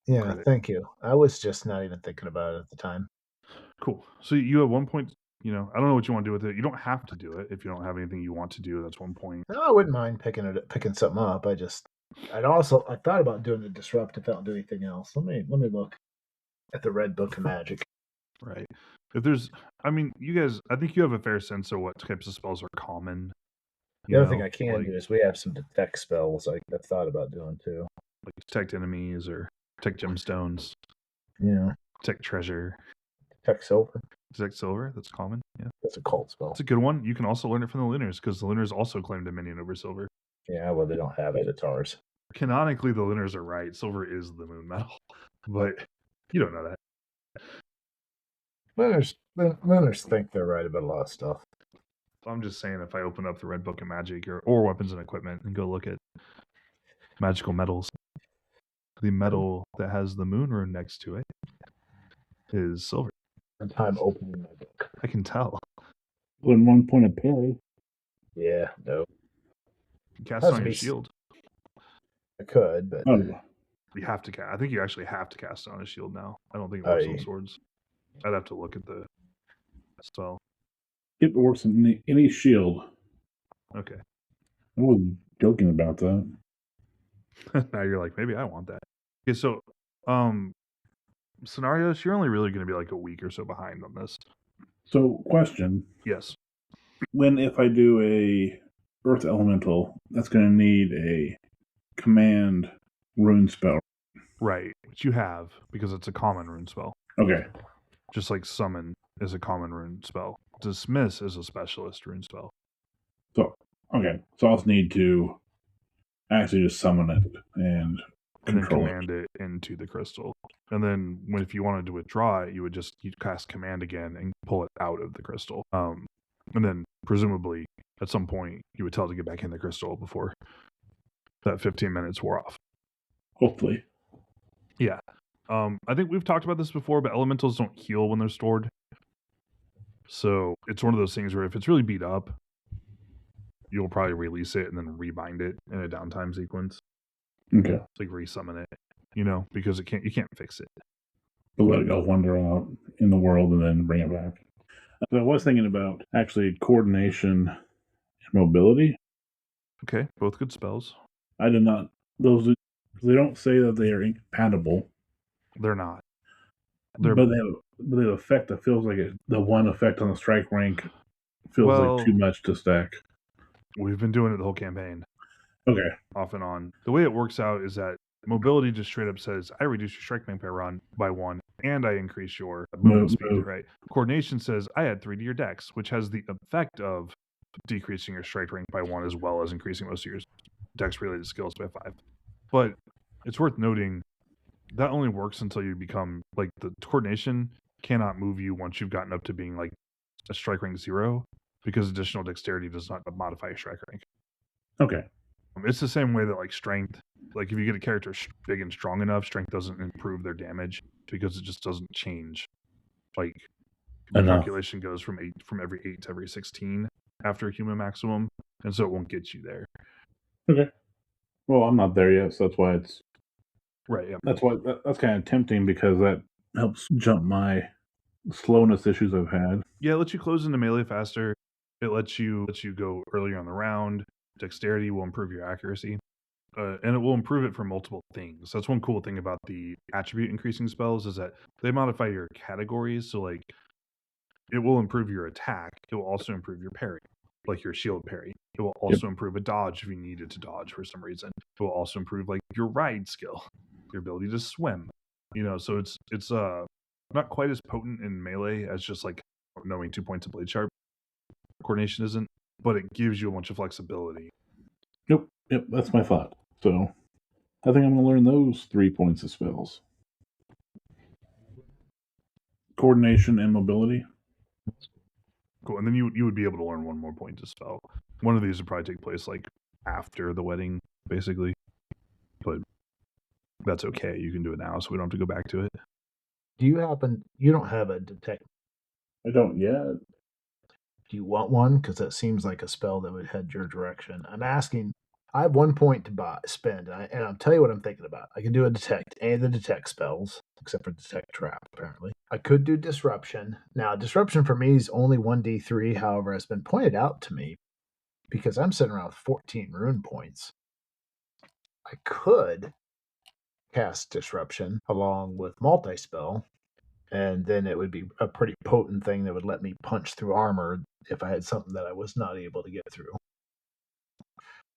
Yeah, credit. thank you. I was just not even thinking about it at the time. Cool. So you have 1 point. I don't know what you want to do with it. You don't have to do it if you don't have anything you want to do. That's 1 point. No, I wouldn't mind picking something up. I thought about doing the disrupt if I don't do anything else. Let me look at the Red Book of Magic. Right. If there's, you guys, I think you have a fair sense of what types of spells are common. The other thing I can like, do is we have some detect spells I've thought about doing too. like detect enemies or detect gemstones, Yeah, detect treasure, detect silver. detect silver. That's common. Yeah. That's a cult spell. It's a good one. You can also learn it from the Lunars because the Lunars also claim dominion over silver. Yeah, well, they don't have it. It's ours. Canonically, the Lunars are right. Silver is the moon metal, but you don't know that. Winners think they're right about a lot of stuff. I'm just saying, if I open up the Red Book of Magic or Weapons and Equipment and go look at magical metals, the metal that has the moon rune next to it is silver. Time opening my book. I can tell. Well, in 1 point of parry. Yeah, no. Cast Has on to your be- shield. I could, but Oh, You have to cast. I think you actually have to cast it on a shield now. I don't think it Oh, works on yeah. swords. I'd have to look at the spell. it works in any shield. Okay. I wasn't joking about that. Now you're like, maybe I want that. Okay, so scenarios, you're only really going to be like a week or so behind on this. So, question: Yes. if I do a Earth Elemental, that's going to need a command rune spell. Right. Which you have because it's a common rune spell. Okay. Just like summon is a common rune spell. Dismiss is a specialist rune spell. So I'll just need to actually just summon it and And then control it. command it into the crystal. And then if you wanted to withdraw it, you'd cast command again and pull it out of the crystal. And then presumably at some point you would tell it to get back in the crystal before that 15 minutes wore off. Hopefully. Yeah. I think we've talked about this before, but elementals don't heal when they're stored. So it's one of those things where if it's really beat up, you'll probably release it and then rebind it in a downtime sequence. Okay. It's like resummon it, because you can't fix it. But let it go wander out in the world and then bring it back. So I was thinking about actually coordination and mobility. Okay, both good spells. I did not. They don't say that they are incompatible. They're not. But they have an effect that feels like the one effect on the strike rank feels like too much to stack. We've been doing it the whole campaign. Okay. Off and on. The way it works out is that mobility just straight up says, I reduce your strike rank by 1, and I increase your movement speed, right? Coordination says, I add 3 to your dex, which has the effect of decreasing your strike rank by 1 as well as increasing most of your dex-related skills by 5. But it's worth noting that only works until you become, like, the coordination cannot move you once you've gotten up to being, like, a strike rank 0, because additional dexterity does not modify your strike rank. Okay. It's the same way that, like, strength, like, if you get a character big and strong enough, strength doesn't improve their damage because it just doesn't change. Like, the calculation goes from every 8 to every 16 after a human maximum, and so it won't get you there. Okay. Well, I'm not there yet, so that's why it's right. Yeah. That's kind of tempting because that helps jump my slowness issues I've had. Yeah, it lets you close into melee faster. It lets you go earlier on the round. Dexterity will improve your accuracy. And it will improve it for multiple things. That's one cool thing about the attribute increasing spells is that they modify your categories. So, like, it will improve your attack. It will also improve your parry, like your shield parry. It will also improve a dodge if you needed to dodge for some reason. It will also improve, like, your ride skill, your ability to swim. So it's not quite as potent in melee as just, like, knowing 2 points of blade sharp. Coordination isn't, but it gives you a bunch of flexibility. Yep, that's my thought. So I think I'm going to learn those 3 points of spells. Coordination and mobility. Cool. And then you would be able to learn 1 more point to spell. One of these would probably take place, like, after the wedding, basically. But that's okay. You can do it now, so we don't have to go back to it. You don't have a detect? I don't yet. Do you want one? Because that seems like a spell that would head your direction. I'm asking. I have 1 point to spend, and I'll tell you what I'm thinking about. I can do a detect and the detect spells, except for detect trap. Apparently, I could do disruption. Now, disruption for me is only 1d3. However, it's been pointed out to me because I'm sitting around with 14 rune points. I could cast disruption along with multi spell, and then it would be a pretty potent thing that would let me punch through armor if I had something that I was not able to get through.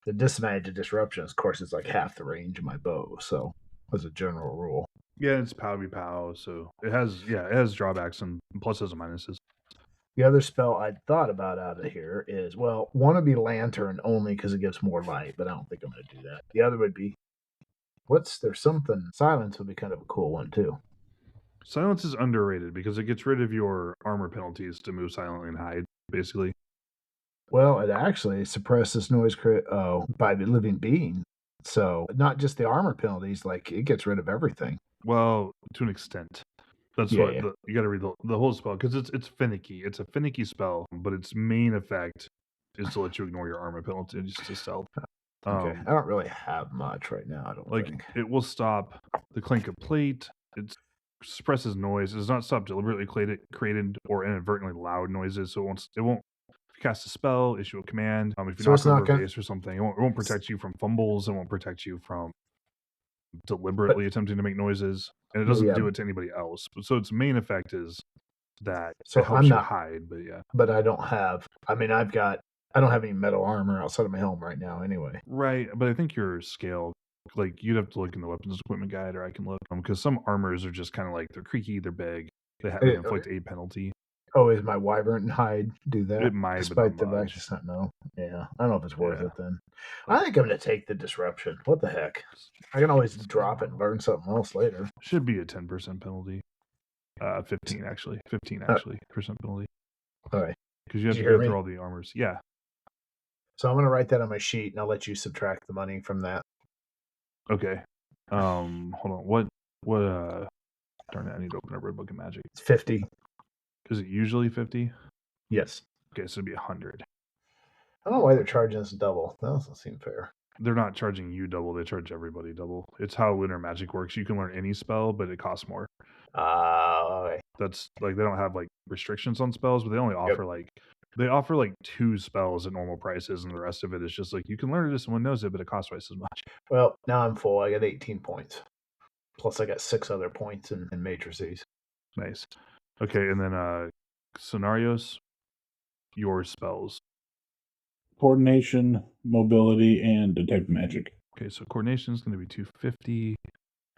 The disadvantage of disruption, of course, is like half the range of my bow. So, as a general rule, Yeah, it's pow be pow, so it has drawbacks and pluses and minuses. the other spell I thought about out of here is one would be lantern only because it gives more light, but I don't think I'm going to do that. The other would be there's something silence would be kind of a cool one too. Silence is underrated because it gets rid of your armor penalties to move silently and hide, basically. Well, it actually suppresses noise by the living being. So not just the armor penalties, like it gets rid of everything. Well, to an extent. That's Yeah, what yeah. you got to read the whole spell because it's finicky. It's a finicky spell, but its main effect is to let you ignore your armor penalties to stealth. Okay. I don't really have much right now, I don't Like think. it will stop the clink of plate. It suppresses noise. It does not stop deliberately created or inadvertently loud noises. So it won't cast a spell, issue a command. If you So knock it's not over a gonna vase or something, it won't protect you from fumbles. It won't protect you from but deliberately attempting to make noises, and it yeah, doesn't yeah. do it to anybody else. So its main effect is that it So I'm helps you not hide. But yeah, but I don't have I mean I don't have any metal armor outside of my helm right now anyway. right. But I think your scale, like you'd have to look in the weapons equipment guide, or I can look because some armors are just kind of like they're creaky, they're big, they It, inflict a penalty. oh, is my wyvern hide do that It might, but not despite the fact much. it's not no. Yeah. I don't know if it's worth Yeah, it then. I like think I'm gonna take the disruption. What the heck? I can always drop it and burn something else later. should be a 10% penalty. 15 actually, 15 Uh, actually percent penalty all right. because you Did have you to hear go me? through all the armors. Yeah. So I'm gonna write that on my sheet and I'll let you subtract the money from that. Okay. Hold on. What? Darn it! I need to open a Red Book of Magic. It's 50. Is it usually 50? Yes. Okay, so it'd be 100. I don't know why they're charging us double. That doesn't seem fair. They're not charging you double. They charge everybody double. It's how lunar magic works. You can learn any spell, but it costs more. Okay. That's like they don't have like restrictions on spells, but they only Yep. offer like 2 spells at normal prices, and the rest of it is just like you can learn it if someone knows it, but it costs twice as much. Well, now I'm full. I got 18 points. Plus I got 6 other points in matrices. Nice. Okay, and then scenarios, your spells. Coordination, mobility, and detect magic. Okay, so coordination is going to be 250.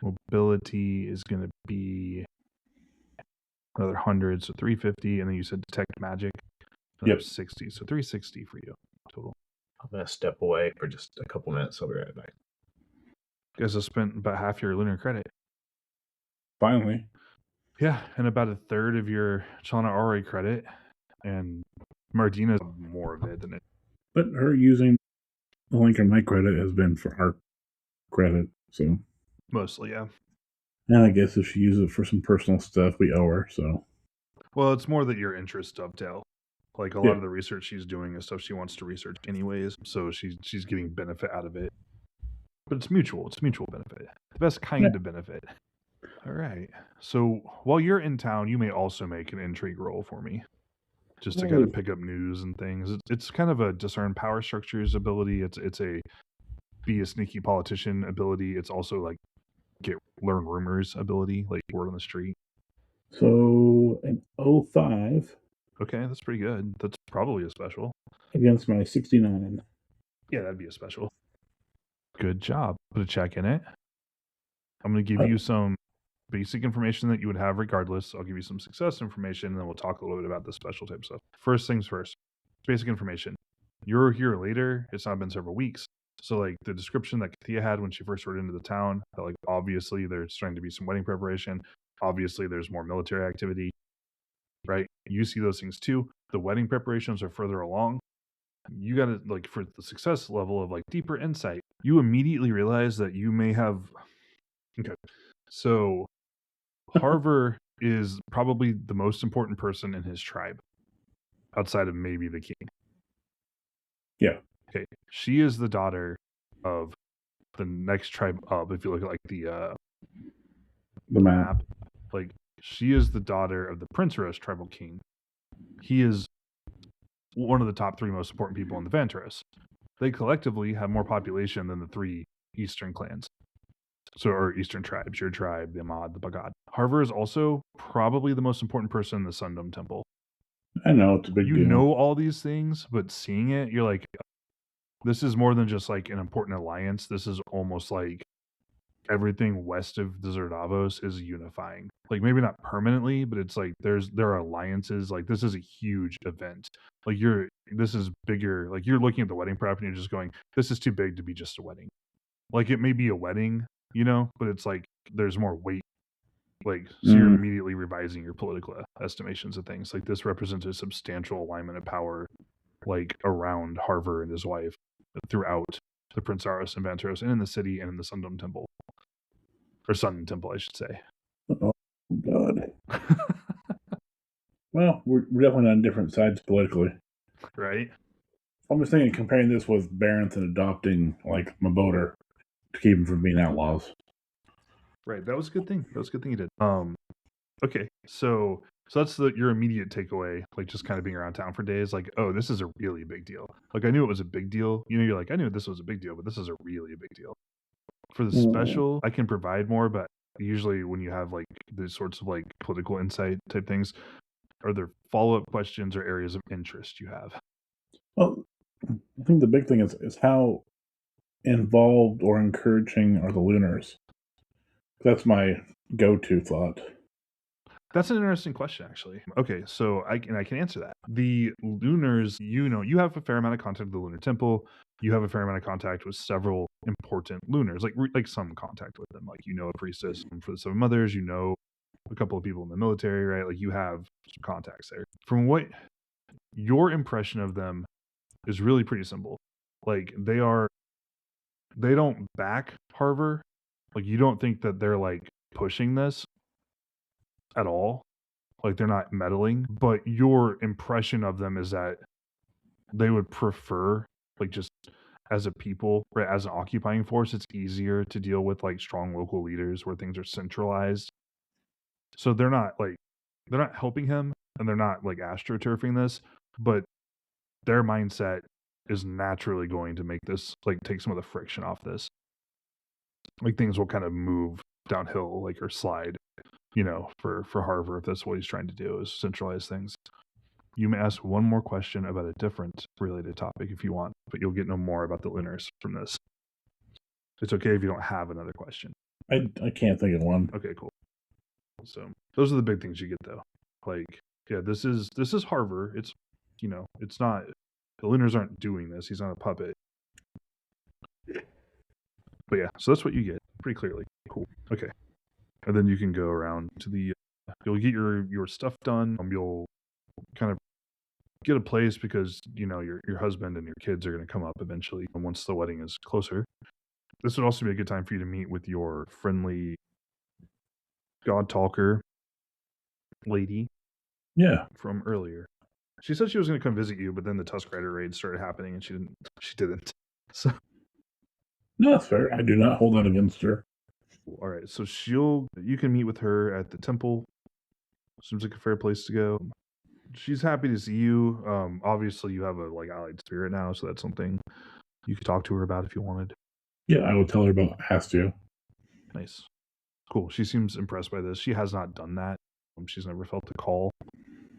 Mobility is going to be another 100, so 350. And then you said detect magic, another Yep. 60, so 360 for you total. I'm gonna step away for just a couple minutes. I'll be right back. You guys have spent about half your lunar credit. Finally. Yeah, and about a third of your Chalana Aure credit, and Martina's more of it than it. But her using the link on my credit has been for our credit, so. Mostly, yeah. And I guess if she uses it for some personal stuff, we owe her, so. Well, it's more that your interests dovetail. Like a lot of the research she's doing is stuff she wants to research anyways, so she's getting benefit out of it. But it's mutual. It's mutual benefit. The best kind of benefit. All right. So while you're in town, you may also make an intrigue roll for me, just to kind of pick up news and things. It's kind of a discern power structures ability. It's a be a sneaky politician ability. It's also like learn rumors ability, like word on the street. So an 05. Okay, that's pretty good. That's probably a special. Against my 69. Yeah, that'd be a special. Good job. Put a check in it. I'm going to give you some basic information that you would have regardless. I'll give you some success information, and then we'll talk a little bit about the special type stuff. First things first, basic information. You're here later. It's not been several weeks. So, like, the description that Kathia had when she first rode into the town, that, like, obviously there's starting to be some wedding preparation. Obviously, there's more military activity, right? You see those things too. The wedding preparations are further along. You got to, like, for the success level of, like, deeper insight, you immediately realize that you may have. Okay. So, Harver is probably the most important person in his tribe. outside of maybe the king. Yeah. Okay. She is the daughter of the next tribe up. If you look at like the map. like she is the daughter of the Prince Roast tribal king. He is one of the top 3 most important people in the Vantaros. They collectively have more population than the 3 eastern clans. So, or eastern tribes, your tribe, the Ahmad, the Bagad. Harver is also probably the most important person in the Sundom Temple. I know, it's a big You deal. know all these things, but seeing it, you're like, this is more than just like an important alliance. This is almost like everything west of the Zerdavos is unifying. Like maybe not permanently, but it's like there are alliances. Like this is a huge event. Like this is bigger. Like you're looking at the wedding prep and you're just going, this is too big to be just a wedding. Like it may be a wedding, but it's like there's more weight. Like so you're immediately revising your political estimations of things. Like this represents a substantial alignment of power, like around Harver and his wife throughout the Prince Aros and Vantaros and in the city and in the Sundom Temple. Or Sun Temple, I should say. Oh, God. Well, we're definitely on different sides politically. Right? I'm just thinking, comparing this with Barrington adopting, like, Maboter to keep him from being outlaws. Right. That was a good thing. That was a good thing you did. Okay. So that's your immediate takeaway, like just kind of being around town for days, like, oh, this is a really big deal. Like I knew it was a big deal. You're like, I knew this was a big deal, but this is a really big deal. For the special, I can provide more, but usually when you have like these sorts of like political insight type things, are there follow-up questions or areas of interest you have? Well, I think the big thing is how involved or encouraging are the Lunars? That's my go-to thought. That's an interesting question, actually. Okay, so I can answer that. The Lunars, you have a fair amount of contact with the Lunar Temple. You have a fair amount of contact with several important Lunars, like some contact with them. Like a priestess for the Seven Mothers. A couple of people in the military, right? Like you have some contacts there. From what your impression of them is really pretty simple. Like they don't back Harver. Like you don't think that they're like pushing this at all. Like they're not meddling, but your impression of them is that they would prefer, like just as a people, right, as an occupying force, it's easier to deal with like strong local leaders where things are centralized. So they're not helping him and they're not like astroturfing this, but their mindset is naturally going to make this like take some of the friction off this. Like things will kind of move downhill, like or slide, for Harvard if that's what he's trying to do is centralize things. You may ask one more question about a different related topic if you want, but you'll get no more about the Lunars from this. It's okay if you don't have another question. I can't think of one. Okay, cool. So those are the big things you get though. Like, yeah, this is Harvard. It's it's not the Lunars aren't doing this. He's not a puppet. But yeah, so that's what you get pretty clearly. Cool. Okay. And then you can go around to the you'll get your stuff done. You'll kind of get a place because your husband and your kids are going to come up eventually once the wedding is closer. This would also be a good time for you to meet with your friendly god talker lady. Yeah, from earlier. She said she was going to come visit you, but then the Tusk Rider raid started happening, and she didn't. So no, that's fair. I do not hold that against her. all right, so you can meet with her at the temple. Seems like a fair place to go. She's happy to see you. Obviously you have a like allied spirit now, so that's something you could talk to her about if you wanted. Yeah, I would tell her about Hastio. Nice. Cool. She seems impressed by this. She has not done that. She's never felt the call.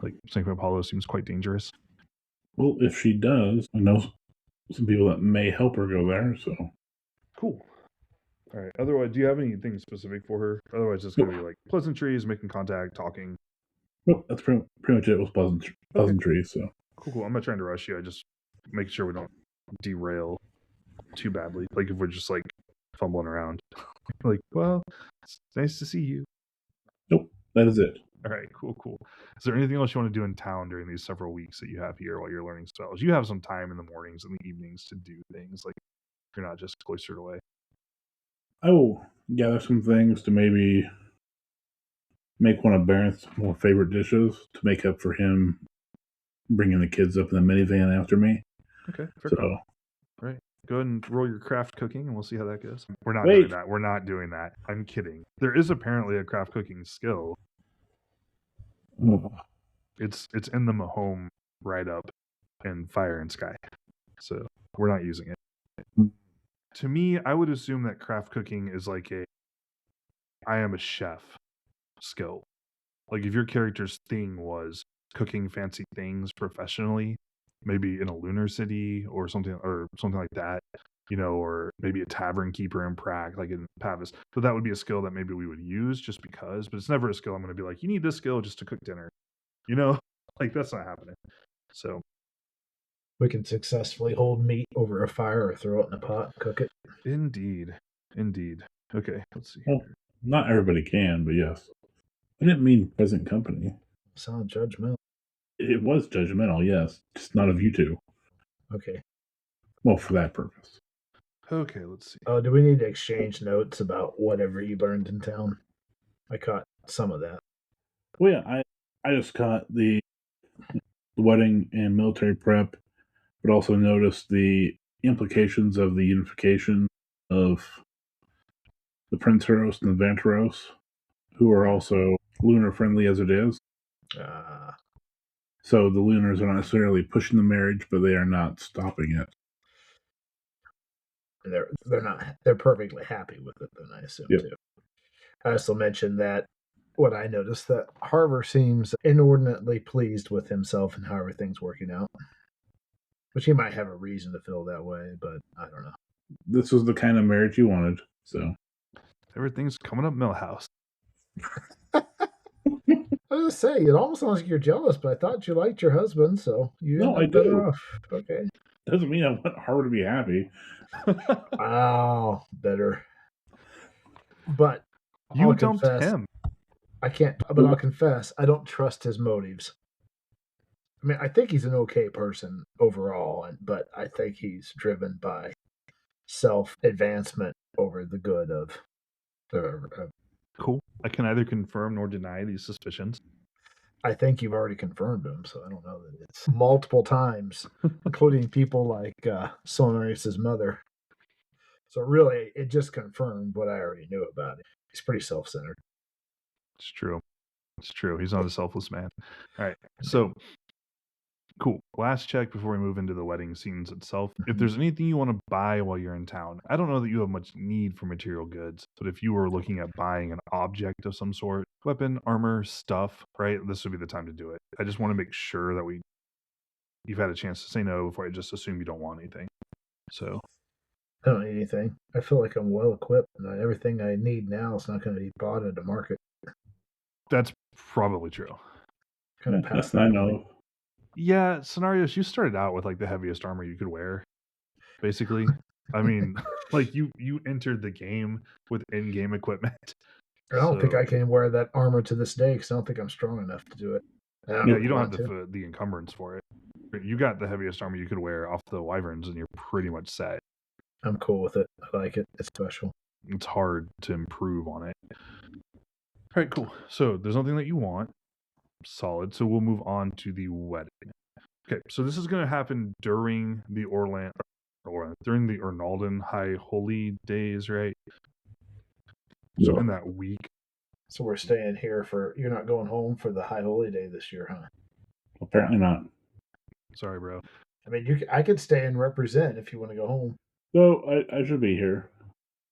Like Sanctum Apollo seems quite dangerous. Well, if she does, I know some people that may help her go there, so. Cool. All right. Otherwise, do you have anything specific for her? Otherwise, it's going to be like pleasantries, making contact, talking. Nope, that's pretty much it. It was pleasantries, so. Cool. I'm not trying to rush you. I just make sure we don't derail too badly. Like if we're just like fumbling around. Like, well, it's nice to see you. Nope, that is it. All right, cool. Is there anything else you want to do in town during these several weeks that you have here while you're learning spells? You have some time in the mornings and the evenings to do things. Like you're not just cloistered away. I will gather some things to maybe make one of Barrett's more favorite dishes to make up for him bringing the kids up in the minivan after me. Okay, fair So call. Right. Go ahead and roll your craft cooking, and we'll see how that goes. We're not Wait. doing that. We're not doing that. I'm kidding. There is apparently a craft cooking skill. oh, It's in the Mahome write-up in Fire and Sky. So we're not using it. Mm. To me, I would assume that craft cooking is like I am a chef skill. Like if your character's thing was cooking fancy things professionally, maybe in a lunar city or something like that, or maybe a tavern keeper in Prague, like in Pavis. So that would be a skill that maybe we would use just because, but it's never a skill I'm going to be like, you need this skill just to cook dinner, like that's not happening. So We can successfully hold meat over a fire or throw it in a pot, cook it. indeed. Okay, let's see. well, not everybody can, but yes. I didn't mean present company. Sound judgmental. It was judgmental, yes, just not of you two. Okay. Well, for that purpose. Okay, let's see. Oh, do we need to exchange notes about whatever you learned in town? I caught some of that. Well, yeah, I just caught the wedding and military prep, but also noticed the implications of the unification of the Prince Heros and the Vanteros, who are also lunar friendly as it is. So the Lunars are not necessarily pushing the marriage, but they are not stopping it. They're perfectly happy with it then, I assume. Yep. Too. I also mentioned that what I noticed that Harvard seems inordinately pleased with himself and how everything's working out. Which he might have a reason to feel that way, but I don't know. This was the kind of marriage you wanted, so Everything's coming up Millhouse. I was gonna say, it almost sounds like you're jealous, but I thought you liked your husband, so you No, end I up better do. off. Okay. Doesn't mean I want Harvard to be happy. Wow, better. But You I'll dumped confess, him. I can't, but I'll confess, I don't trust his motives. I mean, I think he's an okay person overall, but I think he's driven by self-advancement over the good of Cool. I can neither confirm nor deny these suspicions. I think you've already confirmed them, so I don't know that it's multiple times, including people like Solarius' mother. So really, it just confirmed what I already knew about it. He's pretty self-centered. It's true. He's not a selfless man. All right. So, cool. Last check before we move into the wedding scenes itself. If there's anything you want to buy while you're in town, I don't know that you have much need for material goods, but if you were looking at buying an object of some sort, weapon, armor, stuff, right, this would be the time to do it. I just want to make sure that you've had a chance to say no before I just assume you don't want anything. So I don't need anything. I feel like I'm well equipped, and everything I need now is not going to be bought at the market. that's probably true. Kind of past I that know. point. Yeah, Scenarios, you started out with like the heaviest armor you could wear, basically. I mean, like you entered the game with in-game equipment. I don't think I can wear that armor to this day because I don't think I'm strong enough to do it. Yeah, you don't have the encumbrance for it. You got the heaviest armor you could wear off the Wyverns, and you're pretty much set. I'm cool with it. I like it. It's special. It's hard to improve on it. All right, cool. So there's nothing that you want. Solid. So we'll move on to the wedding. Okay, so this is going to happen during the during the Ernalden High Holy Days, right? So in that week. So we're staying here you're not going home for the High Holy Day this year, huh? Apparently not. Sorry, bro. I mean, I could stay and represent if you want to go home. No, I should be here.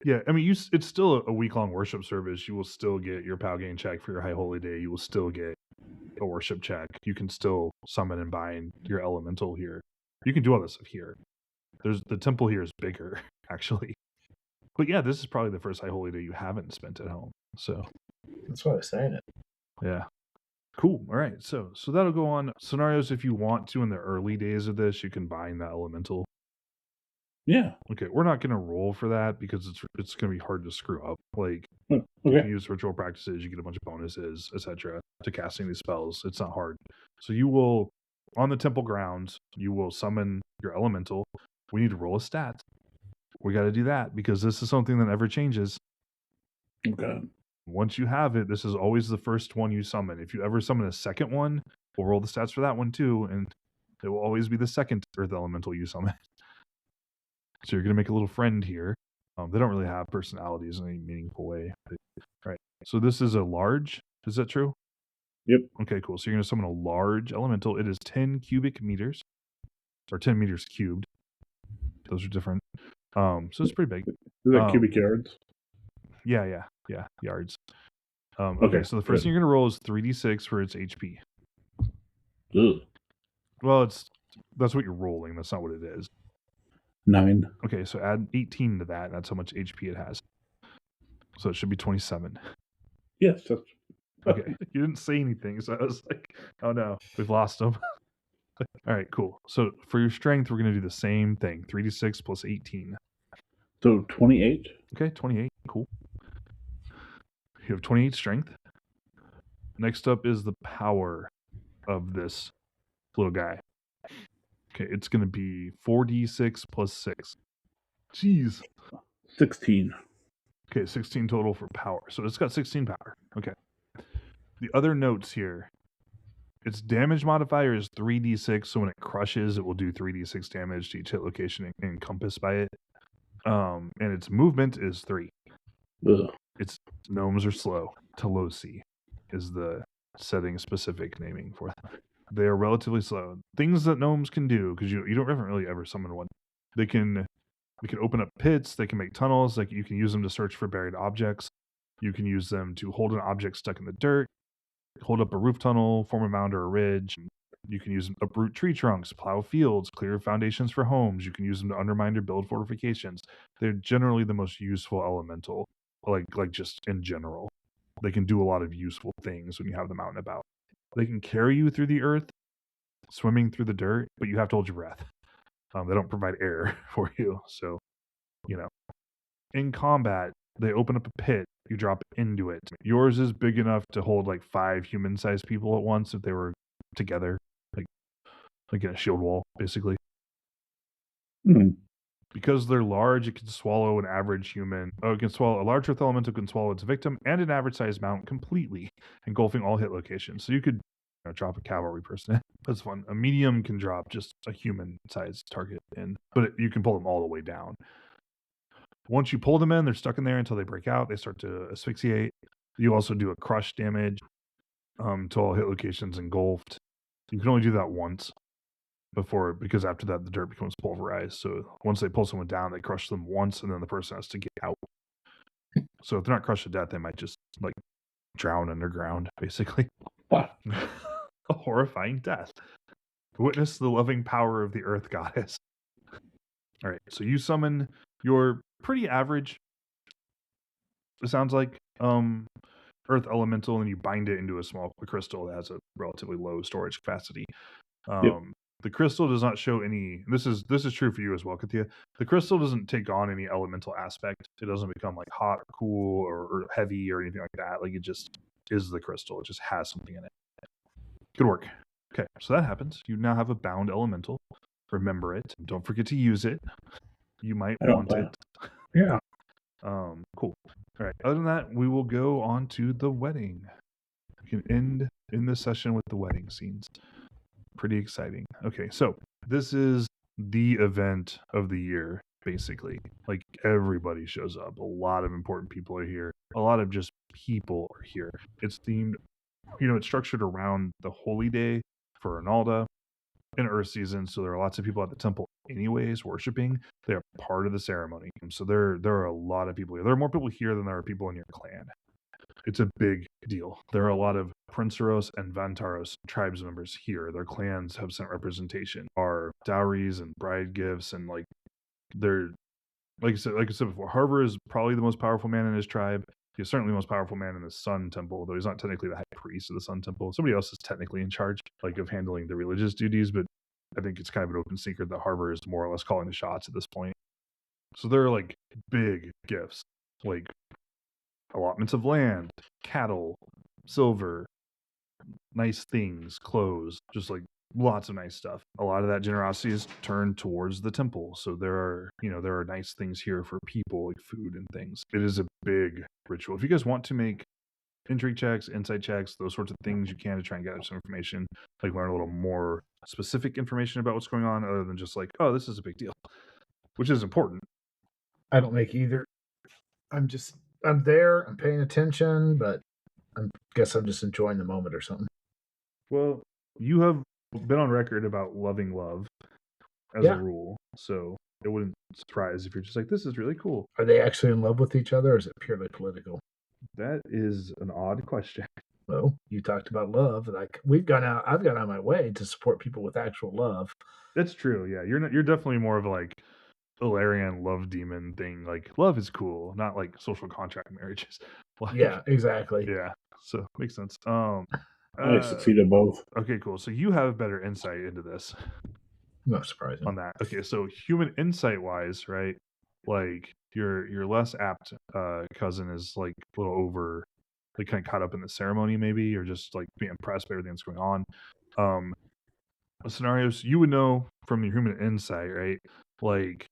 Yeah, I mean, it's still a week-long worship service. You will still get your Palgain check for your High Holy Day. You will still get a worship check. You can still summon and bind your elemental here. You can do all this stuff here. The temple here is bigger, actually. But yeah, this is probably the first High Holy Day you haven't spent at home. So that's why I was saying it. Yeah. Cool. All right. So that'll go on. Scenarios, if you want to, in the early days of this, you can bind that elemental. Yeah. Okay. We're not going to roll for that because it's going to be hard to screw up. Like, okay. You can use ritual practices, you get a bunch of bonuses, etc. to casting these spells. It's not hard. So you will, on the temple grounds, you will summon your elemental. We need to roll a stat. We got to do that because this is something that never changes. Okay. Once you have it, this is always the first one you summon. If you ever summon a second one, we'll roll the stats for that one too. And It will always be the second earth elemental you summon. So you're going to make a little friend here. They don't really have personalities in any meaningful way. All right. So this is a large. Is that true? Yep. Okay, cool. So you're going to summon a large elemental. It is 10 cubic meters, or 10 meters cubed. Those are different. So it's pretty big. Is that cubic yards? Yeah, yards. Okay, Okay, so the first thing you're going to roll is 3d6 for its HP. Ugh. Well, that's what you're rolling. That's not what it is. 9. Okay, so add 18 to that. And that's how much HP it has. So it should be 27. Yes, that's Okay, you didn't say anything, so I was like, oh no, we've lost him. All right, cool. So for your strength, we're going to do the same thing. 3d6 plus 18. So 28. Okay, 28. Cool. You have 28 strength. Next up is the power of this little guy. Okay, it's going to be 4d6 plus 6. Jeez. 16. Okay, 16 total for power. So it's got 16 power. Okay. The other notes here, its damage modifier is 3d6, so when it crushes, it will do 3d6 damage to each hit location encompassed by it. And its movement is 3. Ugh. Its gnomes are slow. Tolosi is the setting specific naming for them. They are relatively slow. Things that gnomes can do, because you haven't really ever summoned one. They can open up pits. They can make tunnels. Like you can use them to search for buried objects. You can use them to hold an object stuck in the dirt, hold up a roof tunnel, form a mound or a ridge. You can use them to uproot tree trunks, plow fields, clear foundations for homes. You can use them to undermine or build fortifications. They're generally the most useful elemental, like just in general. They can do a lot of useful things when you have them out and about. They can carry you through the earth, swimming through the dirt, but you have to hold your breath. They don't provide air for you. So, in combat, they open up a pit. You drop into it. Yours is big enough to hold like 5 human-sized people at once if they were together, like in a shield wall, basically. Because they're large, it can swallow an average human. It can swallow a large earth elemental can swallow its victim and an average-sized mount completely, engulfing all hit locations. So you could drop a cavalry person in. That's fun. A medium can drop just a human-sized target in, but you can pull them all the way down. Once you pull them in, they're stuck in there until they break out. They start to asphyxiate. You also do a crush damage to all hit locations engulfed. You can only do that once because after that, the dirt becomes pulverized. So once they pull someone down, they crush them once, and then the person has to get out. So if they're not crushed to death, they might just like drown underground, basically. What? A horrifying death. Witness the loving power of the earth goddess. All right, so you summon your pretty average, it sounds like, earth elemental, and you bind it into a small crystal that has a relatively low storage capacity. The crystal does not show any. This is true for you as well, Katia. The crystal doesn't take on any elemental aspect. It doesn't become like hot or cool or heavy or anything like that. Like it just is the crystal. It just has something in it. Good work. Okay, so that happens. You now have a bound elemental. Remember it. Don't forget to use it. You might want it. Yeah. Cool. All right. Other than that, we will go on to the wedding. We can end in this session with the wedding scenes. Pretty exciting. Okay, so this is the event of the year, basically. Like everybody shows up. A lot of important people are here. A lot of just people are here. It's themed, it's structured around the holy day for Ronaldo in Earth season. So there are lots of people at the temple anyways worshiping. They're part of the ceremony. So there are a lot of people here. There are more people here than there are people in your clan. It's a big deal. There are a lot of Princeros and Vantaros tribes members here. Their clans have sent representation. Our dowries and bride gifts, and they're like I said before, Harvard is probably the most powerful man in his tribe. He's certainly the most powerful man in the Sun Temple, though he's not technically the high priest of the Sun Temple. Somebody else is technically in charge, of handling the religious duties, but I think it's kind of an open secret that Harvard is more or less calling the shots at this point. So there are big gifts, allotments of land, cattle, silver, nice things, clothes, just lots of nice stuff. A lot of that generosity is turned towards the temple. So there are nice things here for people, like food and things. It is a big ritual. If you guys want to make intrigue checks, insight checks, those sorts of things you can to try and get some information, like learn a little more specific information about what's going on, other than just like, oh, this is a big deal, which is important. I don't make either. I'm there. I'm paying attention, but I guess I'm just enjoying the moment or something. Well, you have been on record about loving love as a rule, so it wouldn't surprise if you're just like, this is really cool. Are they actually in love with each other, or is it purely political? That is an odd question. Well, you talked about love. Like I've gone out of my way to support people with actual love. That's true. Yeah, you're definitely more of like Ilarian love demon thing. Like love is cool, not like social contract marriages. Like, yeah, exactly. Yeah, so makes sense. I succeeded both. Okay, cool. So you have better insight into this. Not surprising on that. Okay, so human insight wise, right? Like your less apt cousin is like a little over, like kind of caught up in the ceremony, maybe, or just like being impressed by everything that's going on. Scenarios you would know from your human insight, right? Like,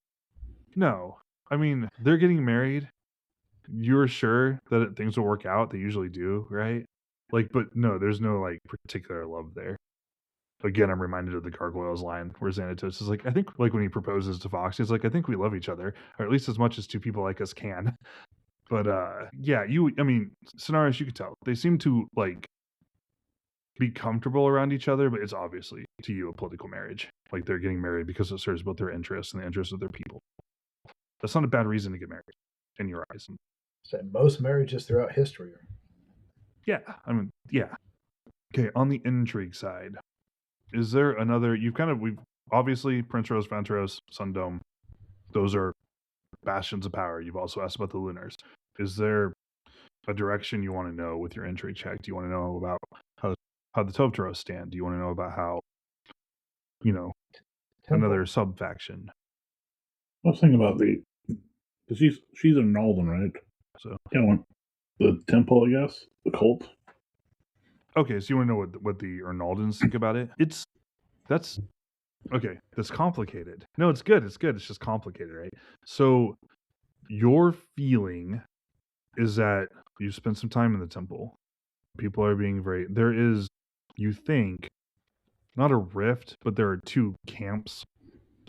no, I mean they're getting married. You're sure that things will work out. They usually do, right? Like, but no, there's no like particular love there. Again, I'm reminded of the Gargoyles line where Xanatos is like, I think like when he proposes to Fox, he's like, I think we love each other, or at least as much as two people like us can. But yeah, I mean, scenarios you could tell. They seem to like be comfortable around each other, but it's obviously to you a political marriage. Like they're getting married because it serves both their interests and the interests of their people. That's not a bad reason to get married in your eyes. So most marriages throughout history are. Yeah, I mean, yeah. Okay, on the intrigue side, is there another? We've obviously Prince Rose, Venturos, Sundome. Those are bastions of power. You've also asked about the Lunars. Is there a direction you want to know with your intrigue check? Do you want to know about how the Tovtaros stand? Do you want to know about how, another sub faction? I was thinking about because she's in Nalden, right? So the temple, I guess, the cult. Okay, so you want to know what the Ernaldans think about it? That's complicated. No, it's good. It's good. It's just complicated, right? So your feeling is that you spent some time in the temple. People are being there is, you think, not a rift, but there are two camps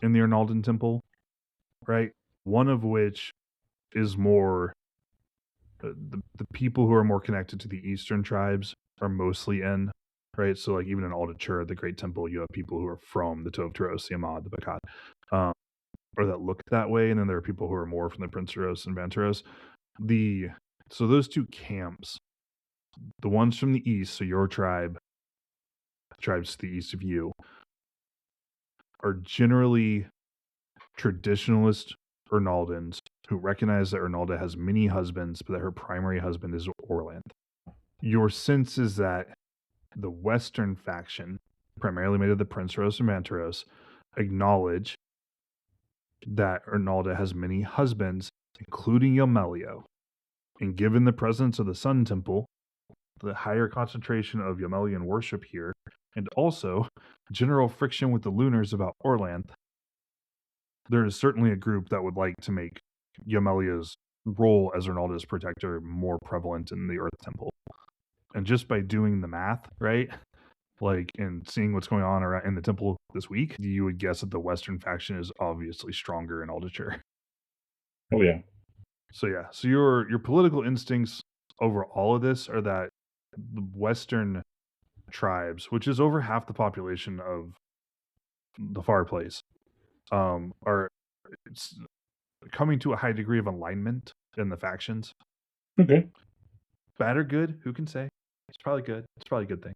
in the Ernaldan temple, right? One of which is more, the people who are more connected to the eastern tribes are mostly in, right? So like even in Aldatur, the Great Temple, you have people who are from the Tovtaros, the Amad, the Bakat, or that look that way, and then there are people who are more from the Princeros and Vantaros. So those two camps, the ones from the east, so your tribe, the tribes to the east of you, are generally traditionalist Ernaldans who recognize that Ernalda has many husbands, but that her primary husband is Orlanth. Your sense is that the Western faction, primarily made of the Princeros and Vantaros, acknowledge that Ernalda has many husbands, including Yomelio. And given the presence of the Sun Temple, the higher concentration of Yomelian worship here, and also general friction with the Lunars about Orlanth, there is certainly a group that would like to make Yomelia's role as Ernalda's protector more prevalent in the Earth Temple. And just by doing the math, right, like, and seeing what's going on around in the temple this week, you would guess that the Western faction is obviously stronger in Aldatur. Oh yeah. So yeah, so your political instincts over all of this are that the Western tribes, which is over half the population of the Far Place, are coming to a high degree of alignment in the factions. Okay. Bad or good? Who can say? It's probably good. It's probably a good thing.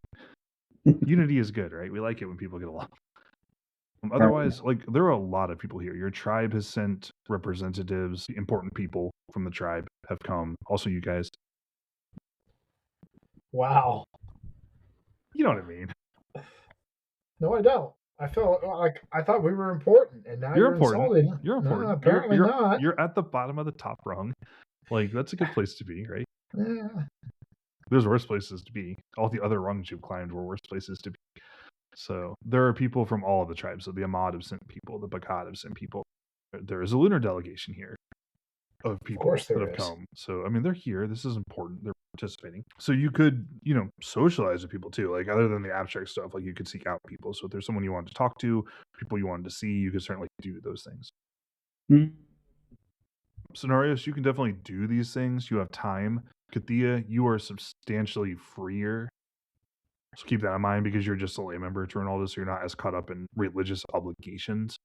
Unity is good, right? We like it when people get along. Otherwise, like, there are a lot of people here. Your tribe has sent representatives. Important people from the tribe have come. Also, you guys. Wow. You know what I mean? No, I don't. I felt like I thought we were important, and now you're important. Insulting. You're important. No, apparently not. You're at the bottom of the top rung. Like, that's a good place to be, right? Yeah. There's worse places to be. All the other rungs you've climbed were worse places to be. So there are people from all of the tribes. So the Amad have sent people. The Bakat have sent people. There is a lunar delegation here of people that have come. So, I mean, they're here. This is important. They're participating. So you could, socialize with people too. Like other than the abstract stuff, like you could seek out people. So if there's someone you wanted to talk to, people you wanted to see, you could certainly do those things. Scenarios, you can definitely do these things. You have time. Kathia, you are substantially freer. So keep that in mind because you're just a lay member to Ronaldo, so you're not as caught up in religious obligations.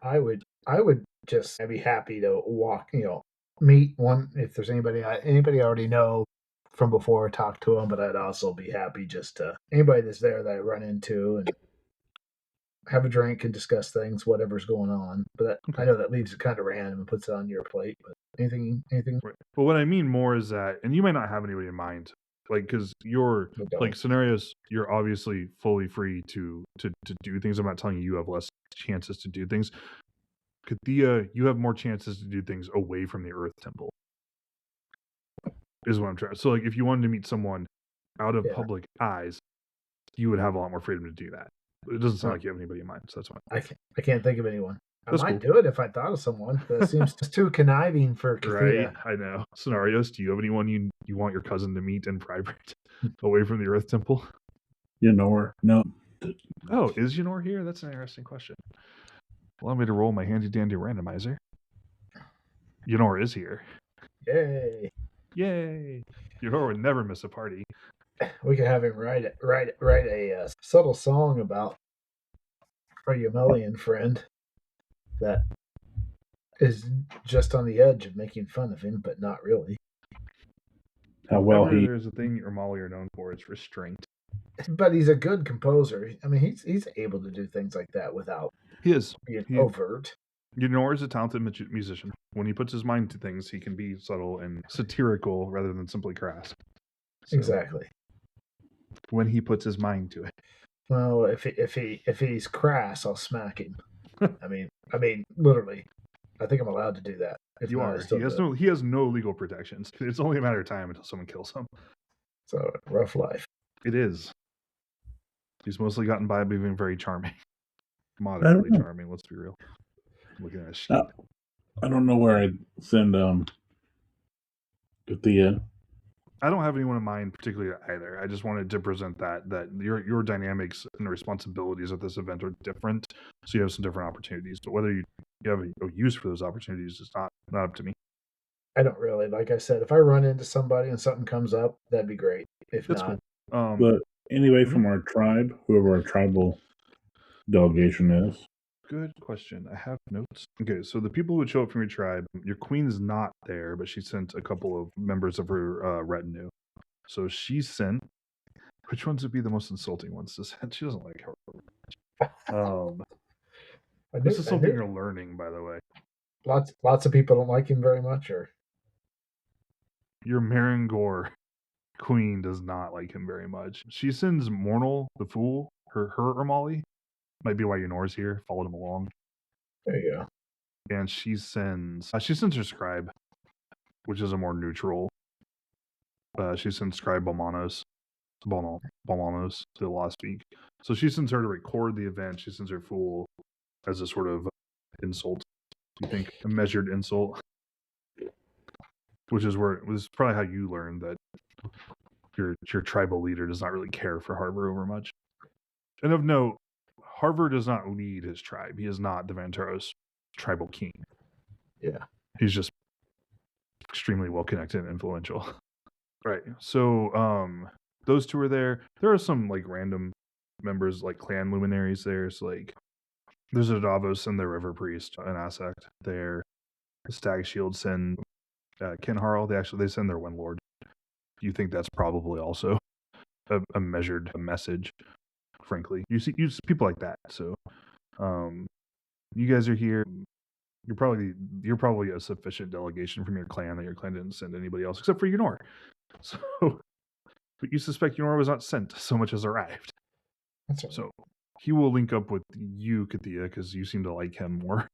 I would just I'd be happy to walk, meet one if there's anybody I already know from before, talk to them, but I'd also be happy just to anybody that's there that I run into and have a drink and discuss things, whatever's going on. But I know that leaves it kind of random and puts it on your plate. But anything. Right. But what I mean more is that, and you might not have anybody in mind, like because you're like scenarios, you're obviously fully free to do things. I'm not telling you have less chances to do things. Kathia, you have more chances to do things away from the Earth Temple. Is what I'm trying. So like, if you wanted to meet someone out of public eyes, you would have a lot more freedom to do that. It doesn't sound like you have anybody in mind, so that's why. I can't think of anyone. I might do it if I thought of someone, but it seems just too conniving for Kathia. Right, I know. Scenarios, do you have anyone you want your cousin to meet in private away from the Earth Temple? Ynor, no. Oh, is Ynor here? That's an interesting question. Allow me to roll my handy-dandy randomizer. Ynor is here. Yay. Yay. Ynor would never miss a party. We could have him write a subtle song about our Yamelian friend that is just on the edge of making fun of him, but not really. How well there's a thing Yamali are known for, it's restraint. But he's a good composer. I mean, he's able to do things like that without being overt. Ynor is a talented musician. When he puts his mind to things, he can be subtle and satirical rather than simply crass. So, exactly. When he puts his mind to it. Well, if he's crass, I'll smack him. I mean, literally. I think I'm allowed to do that. You are. He has no legal protections. It's only a matter of time until someone kills him. So rough life. It is. He's mostly gotten by being very charming, moderately charming. Let's be real. I'm looking at his sheet. I don't know where I'd send Kathia. I don't have anyone in mind particularly either. I just wanted to present that your dynamics and responsibilities at this event are different, so you have some different opportunities. But whether you have a use for those opportunities is not up to me. I don't really. Like I said, if I run into somebody and something comes up, that'd be great. If that's not, cool. But anyway, from our tribe, whoever our tribal delegation is. Good question. I have notes. Okay, so the people who would show up from your tribe, your queen's not there, but she sent a couple of members of her retinue. So she sent. Which ones would be the most insulting ones to send? She doesn't like her. This is something you're learning, by the way. Lots of people don't like him very much, or your Marangor queen does not like him very much. She sends Mornal the Fool, her Ermali. Might be why Ynor's here. Followed him along. There you go. And she sends her scribe, which is a more neutral. She sends scribe Balmanos to the Lost Speak. So she sends her to record the event. She sends her fool as a sort of insult. You think a measured insult, which is where it was probably how you learned that your tribal leader does not really care for Harvard over much. And of note, Harvard does not lead his tribe. He is not the Vantaros tribal king. Yeah. He's just extremely well connected and influential. Right. So those two are there. There are some like random members, like clan luminaries there. So like there's a Davos and the River Priest, an Asect there. The Stag Shield send Kinharl. They send their Wind Lord. You think that's probably also a measured message. Frankly, you see people like that. So, you guys are here. You're probably a sufficient delegation from your clan that your clan didn't send anybody else except for Ynor. So, but you suspect Ynor was not sent so much as arrived. That's right. So he will link up with you, Kathia, because you seem to like him more.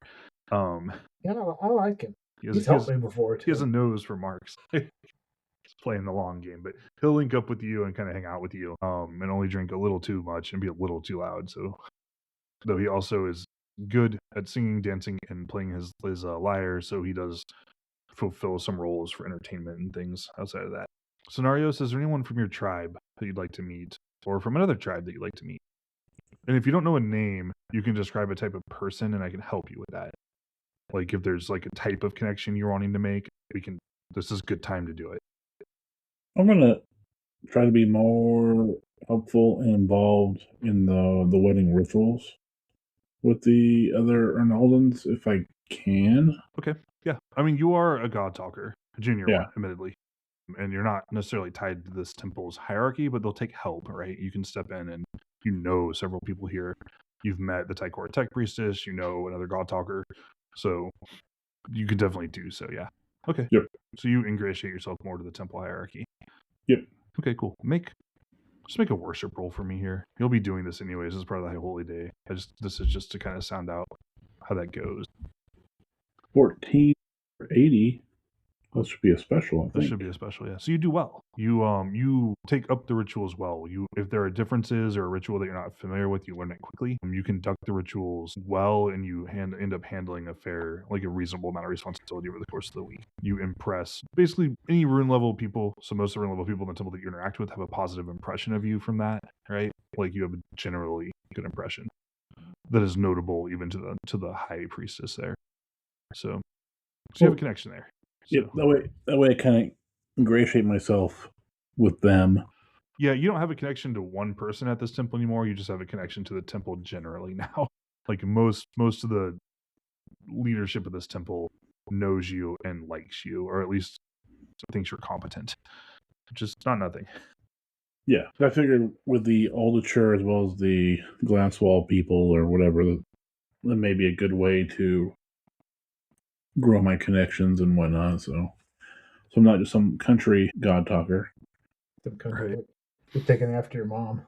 Yeah, I like him. He's helped me before too. He has a nose for marks. He's playing the long game, but he'll link up with you and kind of hang out with you, and only drink a little too much and be a little too loud. So, though he also is good at singing, dancing, and playing his lyre, so he does fulfill some roles for entertainment and things outside of that. Scenarios, is there anyone from your tribe that you'd like to meet, or from another tribe that you'd like to meet? And if you don't know a name, you can describe a type of person, and I can help you with that. Like if there's like a type of connection you're wanting to make, we can. This is a good time to do it. I'm gonna try to be more helpful and involved in the wedding rituals with the other Arnoldans if I can. Okay. Yeah. I mean, you are a god talker, a junior Yeah. one, admittedly, and you're not necessarily tied to this temple's hierarchy, but they'll take help, right? You can step in, and you know several people here. You've met the Tycor Tech Priestess, you know another god talker, so you can definitely do so. Yeah. Okay. Yep. So you ingratiate yourself more to the temple hierarchy. Yep. Okay. Cool. Just make a worship roll for me here. You'll be doing this anyways as part of the High Holy Day. This is just to kind of sound out how that goes. 14 or 80. That should be a special, I That think. should be a special, yeah. So you do well. You take up the rituals well. If there are differences or a ritual that you're not familiar with, you learn it quickly. You conduct the rituals well, and you end up handling a reasonable amount of responsibility over the course of the week. You impress basically any rune level people. So most of the rune level people in the temple that you interact with have a positive impression of you from that, right? Like you have a generally good impression that is notable even to the high priestess there. So you have a connection there. So. Yep. That way I kind of ingratiate myself with them. Yeah, you don't have a connection to one person at this temple anymore. You just have a connection to the temple generally now. Like most of the leadership of this temple knows you and likes you, or at least thinks you're competent. Which is not nothing. Yeah, I figured with the aldershire as well as the glass wall people or whatever, that may be a good way to grow my connections and whatnot. So I'm not just some country god talker. Some country. Right. You're taking after your mom.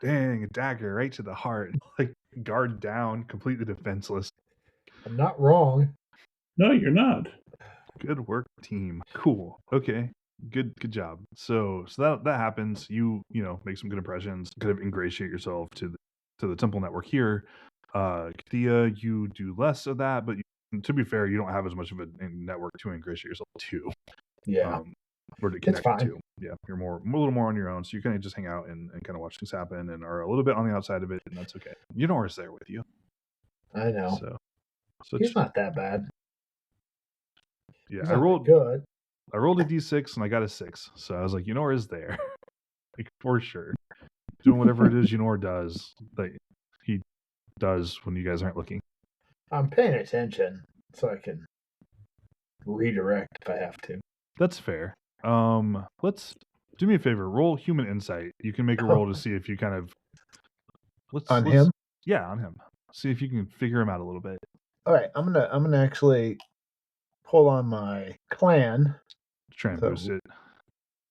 Dang, a dagger right to the heart. Like guard down, completely defenseless. I'm not wrong. No, you're not. Good work, team. Cool. Okay. Good job. So that happens. You make some good impressions, kind of ingratiate yourself to the temple network here. Thea, you do less of that, but to be fair, you don't have as much of a network to ingratiate yourself to. Yeah. Or to connect to. Yeah, you're a little more on your own, so you kind of just hang out and kind of watch things happen, and are a little bit on the outside of it, and that's okay. Yunor's there with you. I know. So he's not that bad. Yeah, I rolled a d6 and I got a 6, so I was like, Yunor is there, like for sure, doing whatever it is Yunor does that he does when you guys aren't looking. I'm paying attention so I can redirect if I have to. That's fair. Let's do me a favor. Roll human insight. You can make a roll to see if you kind of him. Yeah, on him. See if you can figure him out a little bit. All right, I'm gonna actually pull on my clan. Try and boost it.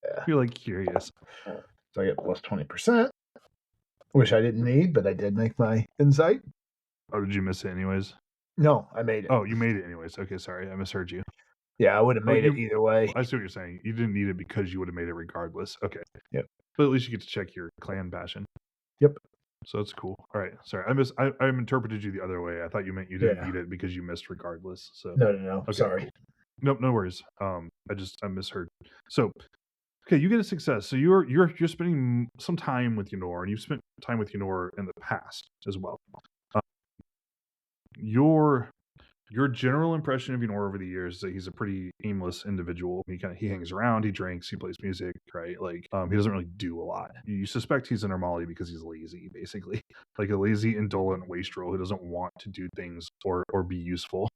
Yeah. You're like curious. So I get plus 20%, which I didn't need, but I did make my insight. Oh, did you miss it anyways? No, I made it. Oh, you made it anyways. Okay, sorry, I misheard you. Yeah, I would have made it either way. I see what you're saying. You didn't need it because you would have made it regardless. Okay. Yep. But at least you get to check your clan passion. Yep. So that's cool. All right. Sorry, I interpreted you the other way. I thought you meant you didn't need it because you missed regardless. So no. Okay, sorry. Cool. Nope, no worries. I misheard. So, okay, you get a success. So you're spending some time with Yunor, and you've spent time with Yunor in the past as well. Your general impression of Yunor over the years is that he's a pretty aimless individual. He hangs around, he drinks, he plays music, right? Like he doesn't really do a lot. You suspect he's an Armali because he's lazy, basically. Like a lazy, indolent wastrel who doesn't want to do things or be useful.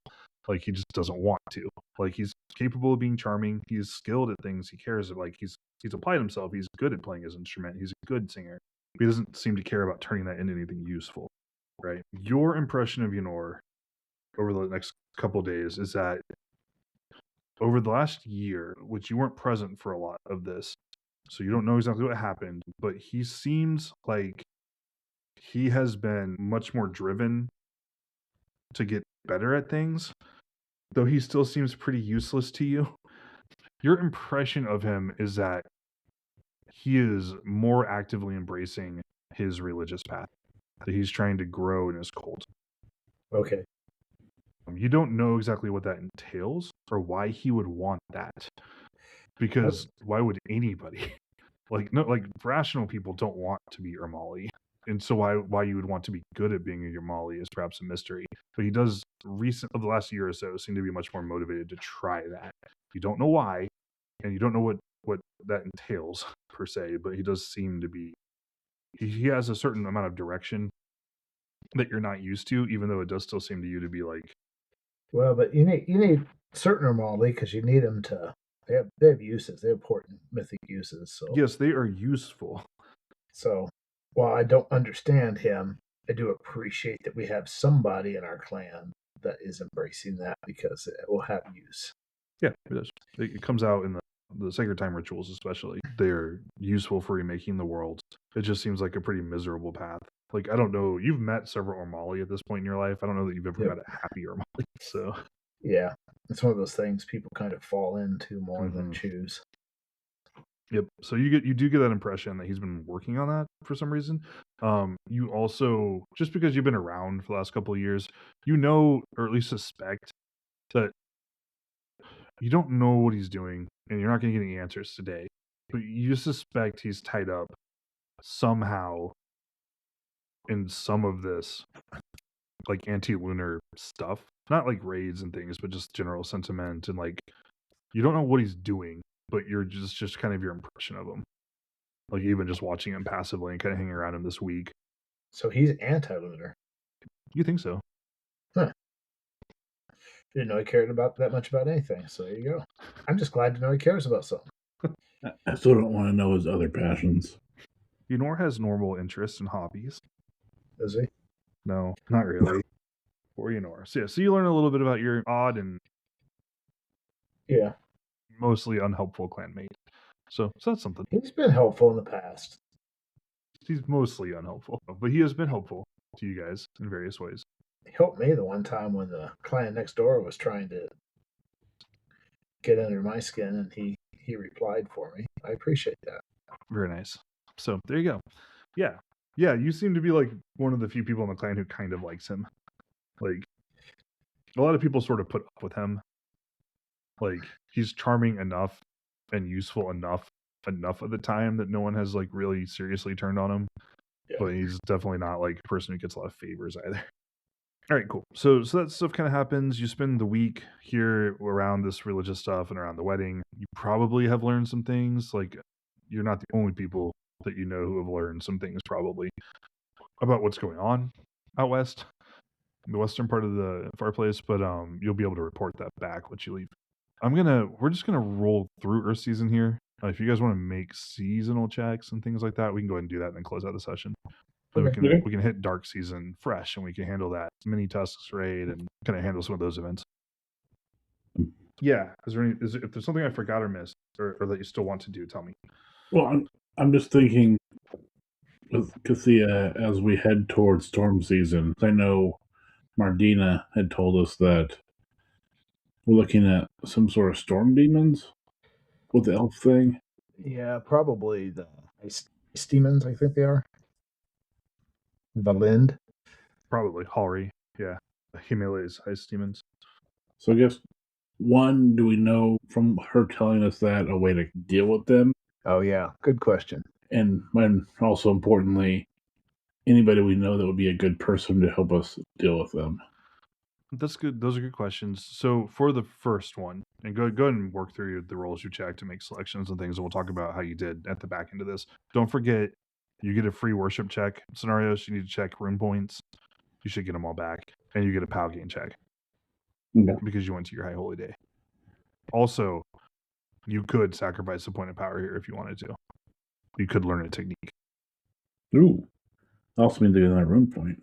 Like he just doesn't want to. Like he's capable of being charming. He's skilled at things he cares about. Like he's applied himself. He's good at playing his instrument. He's a good singer. He doesn't seem to care about turning that into anything useful, right? Your impression of Yunor over the next couple of days is that over the last year, which you weren't present for a lot of this, so you don't know exactly what happened, but he seems like he has been much more driven to get better at things, though he still seems pretty useless to you. Your impression of him is that he is more actively embracing his religious path, that he's trying to grow in his cult. Okay. You don't know exactly what that entails or why he would want that. because why would anybody like rational people don't want to be Ermali, and so why you would want to be good at being a Ermali is perhaps a mystery. But he does of the last year or so seem to be much more motivated to try that. You don't know why, and you don't know what that entails per se, but he does seem to be he has a certain amount of direction that you're not used to, even though it does still seem to you to be like, Well, but you need certain Ermali because you need them to. They have uses. They have important mythic uses. So yes, they are useful. So while I don't understand him, I do appreciate that we have somebody in our clan that is embracing that because it will have use. Yeah, it does. It comes out in the Sacred Time rituals, especially. They're useful for remaking the world. It just seems like a pretty miserable path. Like, I don't know. You've met several Ormali at this point in your life. I don't know that you've ever Yep. met a happy Ormali. So, Yeah, it's one of those things people kind of fall into more than Mhm. choose. yep. So you do get that impression that he's been working on that for some reason. You also, just because you've been around for the last couple of years, you know, or at least suspect that you don't know what he's doing, and you're not going to get any answers today. But you suspect he's tied up somehow in some of this like anti-lunar stuff, not like raids and things, but just general sentiment, and like you don't know what he's doing, but you're just kind of your impression of him, like even just watching him passively and kind of hanging around him this week. So he's anti-lunar. You think so? Huh. Didn't know he cared about that much about anything. So there you go. I'm just glad to know he cares about something. I still don't want to know his other passions. Ynor has normal interests and hobbies. Does he? No, not really. Or Ynor. So yeah, so you learn a little bit about your odd and Yeah. mostly unhelpful clanmate. So that's something. He's been helpful in the past. He's mostly unhelpful, but he has been helpful to you guys in various ways. He helped me the one time when the clan next door was trying to get under my skin, and he replied for me. I appreciate that. Very nice. So there you go. Yeah. Yeah, you seem to be like one of the few people in the clan who kind of likes him. Like a lot of people sort of put up with him. Like he's charming enough and useful enough of the time that no one has like really seriously turned on him. Yeah. But he's definitely not like a person who gets a lot of favors either. All right, cool. So that stuff kind of happens. You spend the week here around this religious stuff and around the wedding. You probably have learned some things. Like you're not the only people that you know who have learned some things probably about what's going on out west, in the western part of the fireplace. But you'll be able to report that back once you leave. We're just gonna roll through Earth season here. If you guys want to make seasonal checks and things like that, we can go ahead and do that and then close out the session. Then Okay. we can hit dark season fresh, and we can handle that mini tusks raid and kind of handle some of those events. Yeah, if there's something I forgot or missed, or that you still want to do, tell me. Well, I'm just thinking with Cassia as we head towards storm season. I know Mardina had told us that we're looking at some sort of storm demons with the elf thing. Yeah, probably the ice demons, I think they are. Valind. Probably Halri, yeah, Himalayas ice demons. So I guess one, do we know from her telling us that a way to deal with them? Oh yeah, good question. And also importantly, anybody we know that would be a good person to help us deal with them. That's good. Those are good questions. So for the first one, and go ahead and work through the roles you check to make selections and things, and we'll talk about how you did at the back end of this. Don't forget, you get a free worship check scenarios. You need to check rune points. You should get them all back, and you get a POW gain check because you went to your high holy day. Also, you could sacrifice a point of power here if you wanted to. You could learn a technique. Ooh, also means to get another rune point.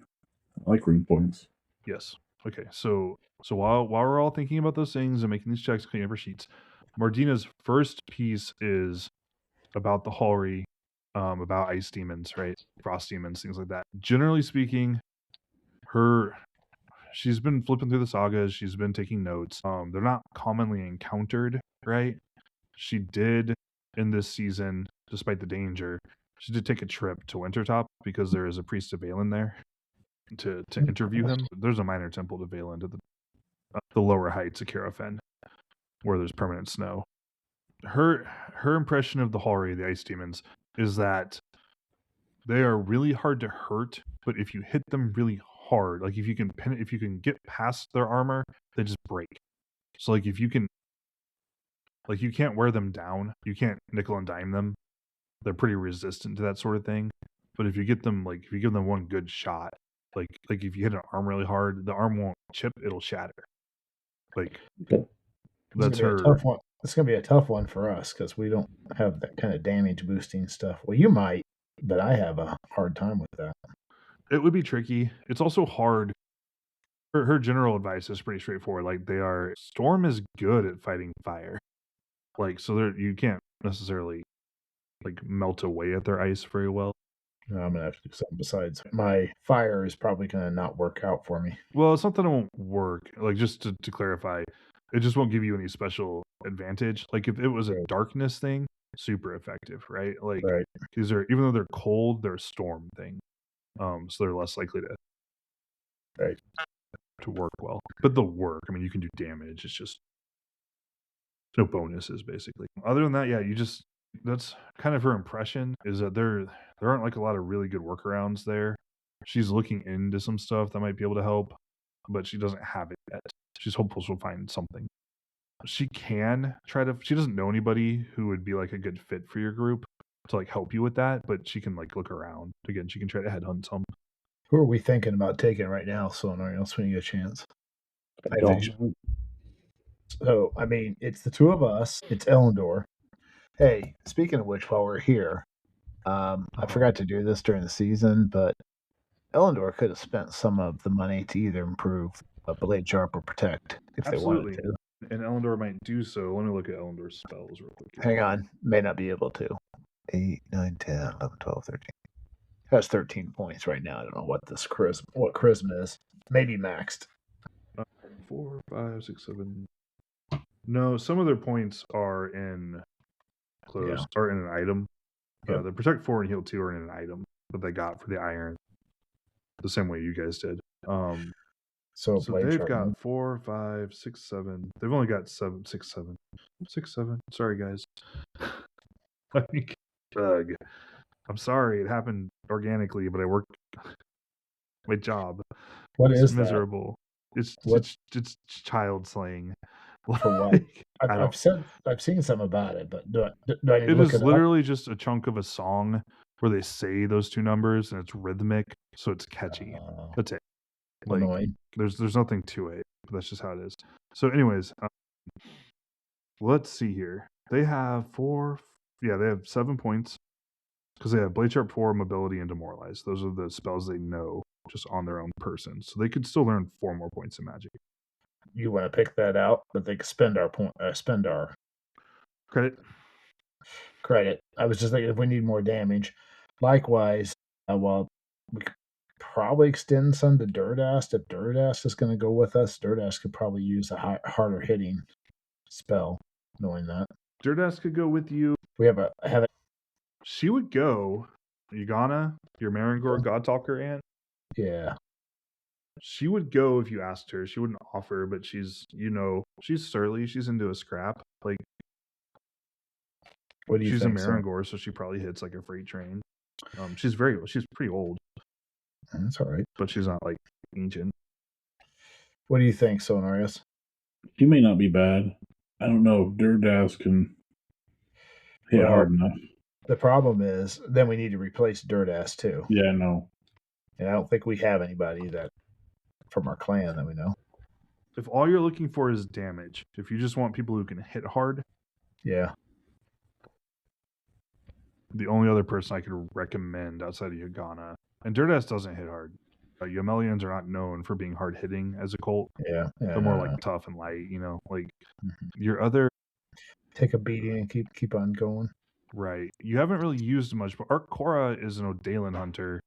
I like rune points. Yes. Okay. So while we're all thinking about those things and making these checks, cleaning up our sheets, Mardina's first piece is about the Halri, about ice demons, right? Frost demons, things like that. Generally speaking, she's been flipping through the sagas. She's been taking notes. They're not commonly encountered, right? She did in this season, despite the danger, she did take a trip to Wintertop because there is a priest of Valen there to interview him. There's a minor temple to Valen to the lower heights of Carafen, where there's permanent snow. her impression of the Hallray, the ice demons, is that they are really hard to hurt, but if you hit them really hard, like if you can get past their armor, they just break. So like if you can, like you can't wear them down, you can't nickel and dime them. They're pretty resistant to that sort of thing. But if you get them, like if you give them one good shot, like if you hit an arm really hard, the arm won't chip, it'll shatter. Like that's her. Tough one. It's gonna be a tough one for us because we don't have that kind of damage boosting stuff. Well, you might, but I have a hard time with that. It would be tricky. It's also hard. Her general advice is pretty straightforward. Like Storm is good at fighting fire. Like so, you can't necessarily like melt away at their ice very well. I'm gonna have to do something besides my fire is probably gonna not work out for me. Well, it's not that it won't work. Like just to clarify, it just won't give you any special advantage. Like if it was a darkness thing, super effective, right? Like these are, even though they're cold, they're a storm thing. So they're less likely to work well. But they'll work. I mean, you can do damage. It's just no bonuses basically. Other than that, yeah, that's kind of her impression, is that there aren't like a lot of really good workarounds there. She's looking into some stuff that might be able to help, but she doesn't have it yet. She's hopeful she'll find something. She doesn't know anybody who would be like a good fit for your group to like help you with that, but she can like look around. Again, she can try to headhunt some. Who are we thinking about taking right now, Sonar, else when you get a chance? So, I mean, it's the two of us. It's Elendor. Hey, speaking of which, while we're here, I forgot to do this during the season, but Elendor could have spent some of the money to either improve Blade Sharp or Protect if Absolutely. they wanted to. And Elendor might do so. Let me look at Elendor's spells real quick. Hang on. May not be able to. 8, 9, 10, 11, 12, 13. Has 13 points right now. I don't know what charisma is. Maybe maxed. 4, 5, 6, 7. No, some of their points are in are in an item. The Protect 4 and Heal 2 are in an item that they got for the iron. The same way you guys did. So they've got 4, 5, 6, 7. They've only got 7, 6, 7. 6, 7. Sorry, guys. I'm sorry, it happened organically, but I worked my job. It's miserable. That? It's child slaying. For what? I've seen some about it, but do I need to look it up? It is literally just a chunk of a song where they say those two numbers and it's rhythmic, so it's catchy. That's it. Like annoying. There's nothing to it, but that's just how it is. So, anyways, let's see here. They have 7 points because they have Blade Sharp 4, Mobility, and Demoralize. Those are the spells they know just on their own person, so they could still learn 4 more points of magic. You want to pick that out, but they could spend our credit. I was just thinking if we need more damage. Likewise, we could probably extend some to Durdas. If Durdas is going to go with us, Durdas could probably use a harder hitting spell. Knowing that Durdas could go with you. We have a. She would go. Ugana, your Marangor God Talker aunt. Yeah. She would go if you asked her. She wouldn't offer, but she's surly. She's into a scrap. Like, what do you she's think, a Marangor, so she probably hits like a freight train. She's pretty old. That's all right, but she's not like ancient. What do you think, Sonarius? She may not be bad. I don't know if Durdas can hit hard enough. The problem is, then we need to replace Durdas too. Yeah, I know. And I don't think we have anybody that from our clan that we know. If all you're looking for is damage, if you just want people who can hit hard, yeah. The only other person I could recommend outside of Ugana, and Durdas doesn't hit hard. Yamelians are not known for being hard hitting as a cult. Yeah, they're more like tough and light. Like your other. Take a beating and keep on going. Right. You haven't really used much, but Arc Cora is an Odalin hunter.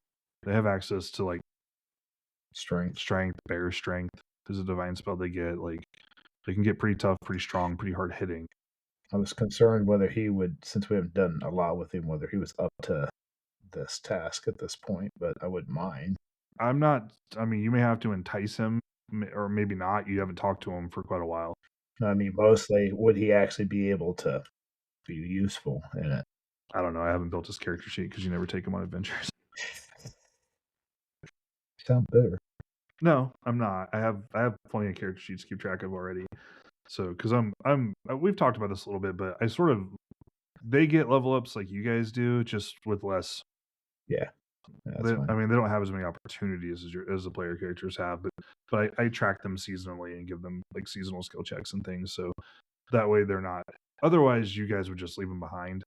They have access to like strength, bear strength is a divine spell they get. Like they can get pretty tough, pretty strong, pretty hard hitting. I was concerned whether he would, since we haven't done a lot with him, whether he was up to this task at this point, but I wouldn't mind. I'm not. I mean, you may have to entice him, or maybe not. You haven't talked to him for quite a while. I mean, mostly, would he actually be able to be useful in it. I don't know. I haven't built his character sheet because you never take him on adventures. Sound bitter. No, I'm not. I have plenty of character sheets to keep track of already. So, because we've talked about this a little bit, but they get level ups like you guys do, just with less. Yeah, that's fine. I mean, they don't have as many opportunities as the player characters have, but I track them seasonally and give them like seasonal skill checks and things, so that way they're not. Otherwise, you guys would just leave them behind.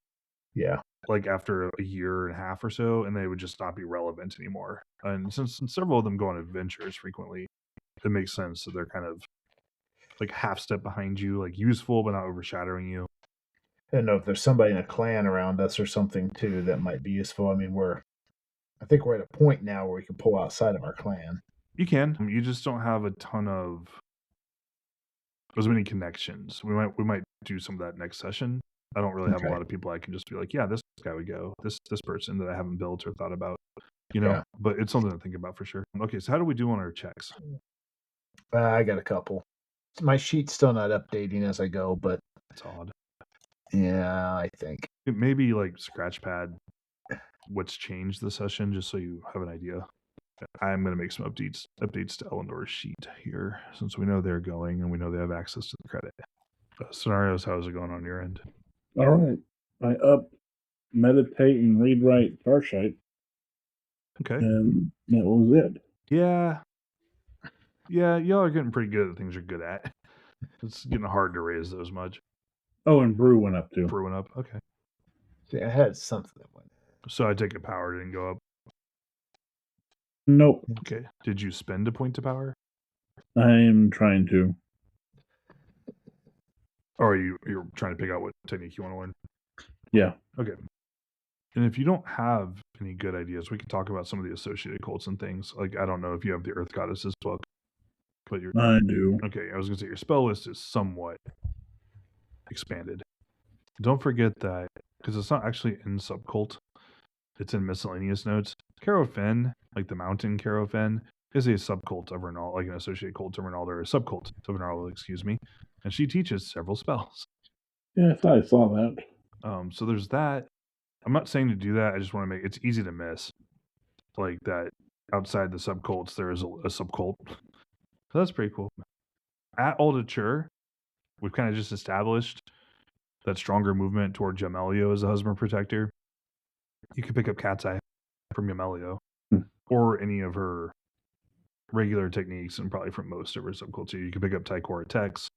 Yeah, like after a year and a half or so, and they would just not be relevant anymore. And since several of them go on adventures frequently, it makes sense that they're kind of like half step behind you, like useful but not overshadowing you. I don't know if there's somebody in a clan around us or something too that might be useful. I mean, I think we're at a point now where we can pull outside of our clan. You can. You just don't have a ton of as many connections. We might do some of that next session. I don't really have a lot of people I can just be like, yeah, this guy would go. This person that I haven't built or thought about, Yeah. But it's something to think about for sure. Okay, so how do we do on our checks? I got a couple. My sheet's still not updating as I go, but It's odd. yeah, I think Maybe like Scratchpad what's changed this session, just so you have an idea. I'm going to make some updates to Eleanor's sheet here, since we know they're going and we know they have access to the credit. Scenarios, how's it going on your end? All right. I up meditate and read write Farsight. Okay. And that was it. Yeah, y'all are getting pretty good at the things you're good at. It's getting hard to raise those much. Oh, and Brew went up too. Brew went up. Okay. See, I had something that went. So I take it power didn't go up. Nope. Okay. Did you spend a point to power? I'm trying to. Or you're trying to pick out what technique you want to learn? Yeah. Okay. And if you don't have any good ideas, we can talk about some of the associated cults and things. Like, I don't know if you have the Earth Goddesses book, but I do. Okay, I was going to say your spell list is somewhat expanded. Don't forget that, because it's not actually in subcult, it's in miscellaneous notes. Carofen, like the mountain Carofen, is a subcult of Renal, like an associated cult of Renaldo, or a subcult of Renaldo, excuse me. And she teaches several spells. Yes, I saw that. So there's that. I'm not saying to do that. I just want to make it's easy to miss. Like that outside the subcults, there is a subcult. So that's pretty cool. At Aldature, we've kind of just established that stronger movement toward Jamelio as a husband protector. You can pick up Cat's Eye from Jamelio, or any of her regular techniques, and probably from most of her subcults. You can pick up Tycora Tex,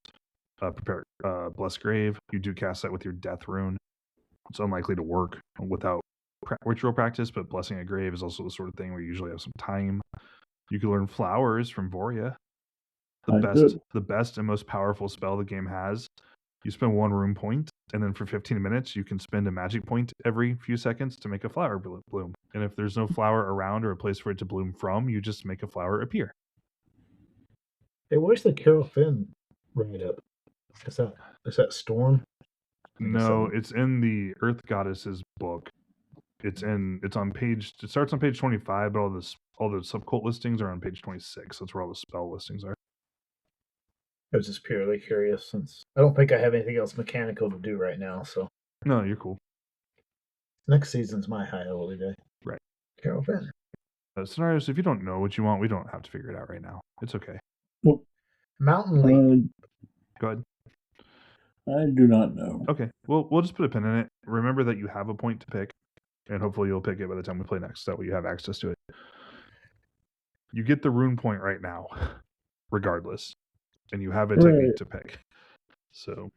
prepare Bless Grave. You do cast that with your Death Rune. It's unlikely to work without ritual practice, but Blessing a Grave is also the sort of thing where you usually have some time. You can learn Flowers from Voria. The best and most powerful spell the game has. You spend 1 rune point, and then for 15 minutes, you can spend a magic point every few seconds to make a flower bloom. And if there's no flower around or a place for it to bloom from, you just make a flower appear. Hey, where's the Carol Finn write up? Is that Storm? No, it's in the Earth Goddesses book. It starts on page 25, but all the subcult listings are on page 26. That's where all the spell listings are. I was just purely curious, since I don't think I have anything else mechanical to do right now. So no, you're cool. Next season's my high holy day. Right. Carol Finn. Scenarios, if you don't know what you want, we don't have to figure it out right now. It's okay. Well, Mountain Leap. Go ahead. I do not know. Okay. Well, we'll just put a pin in it. Remember that you have a point to pick, and hopefully you'll pick it by the time we play next. That way you have access to it. You get the rune point right now, regardless. And you have a technique to pick. So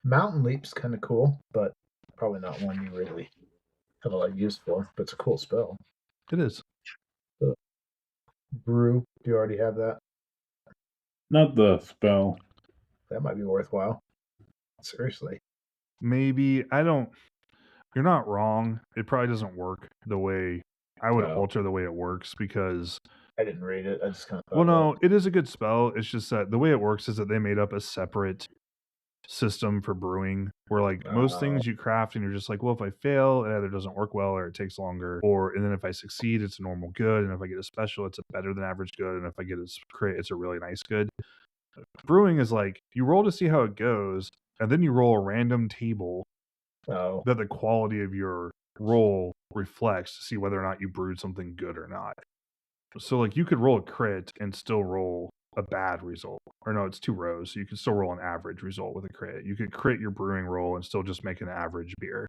Mountain Leap's kind of cool, but probably not one you really have a lot of use for. But it's a cool spell. It is. Brew. Do you already have that? Not the spell. That might be worthwhile. Seriously. Maybe. You're not wrong. It probably doesn't work the way I would alter the way it works, because I didn't read it. I just kind of thought. Well, no, it is a good spell. It's just that the way it works is that they made up a separate system for brewing, where like most things you craft and you're just like, well, if I fail, it either doesn't work well or it takes longer, and then if I succeed, it's a normal good, and if I get a special, it's a better than average good, and if I get a crit, it's a really nice good. Brewing is like you roll to see how it goes, and then you roll a random table Oh, that the quality of your roll reflects to see whether or not you brewed something good or not. So like you could roll a crit and still roll a bad result. Or no, it's 2 rows, so you can still roll an average result with a crit. You could crit your brewing roll and still just make an average beer.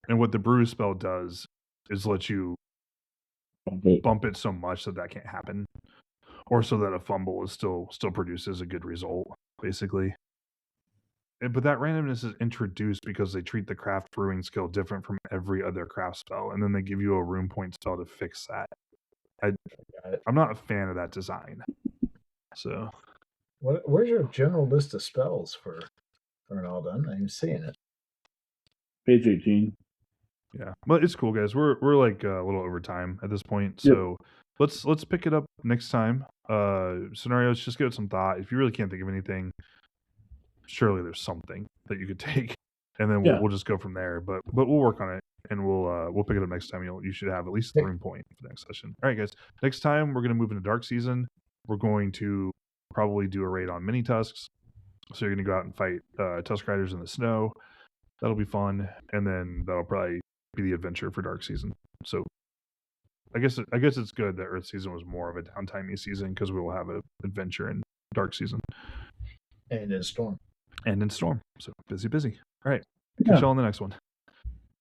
And what the brew spell does is let you bump it so much that can't happen, or so that a fumble is still produces a good result, basically. But that randomness is introduced because they treat the craft brewing skill different from every other craft spell, and then they give you a room point spell to fix that. I'm not a fan of that design. So, where's your general list of spells for Ronaldo? I'm not even seeing it. Page 18. yeah, but it's cool, guys. We're like a little over time at this point, so let's pick it up next time. Scenarios, just give it some thought. If you really can't think of anything, surely there's something that you could take, and then we'll just go from there. But we'll work on it, and we'll pick it up next time. You should have at least 3 point for the next session. All right, guys. Next time we're gonna move into dark season. We're going to probably do a raid on mini tusks. So you're gonna go out and fight tusk riders in the snow. That'll be fun, and then that'll probably be the adventure for dark season. So I guess it's good that Earth season was more of a downtimey season because we will have an adventure in dark season And in Storm. and in Storm. So busy. All right, catch y'all on the next one.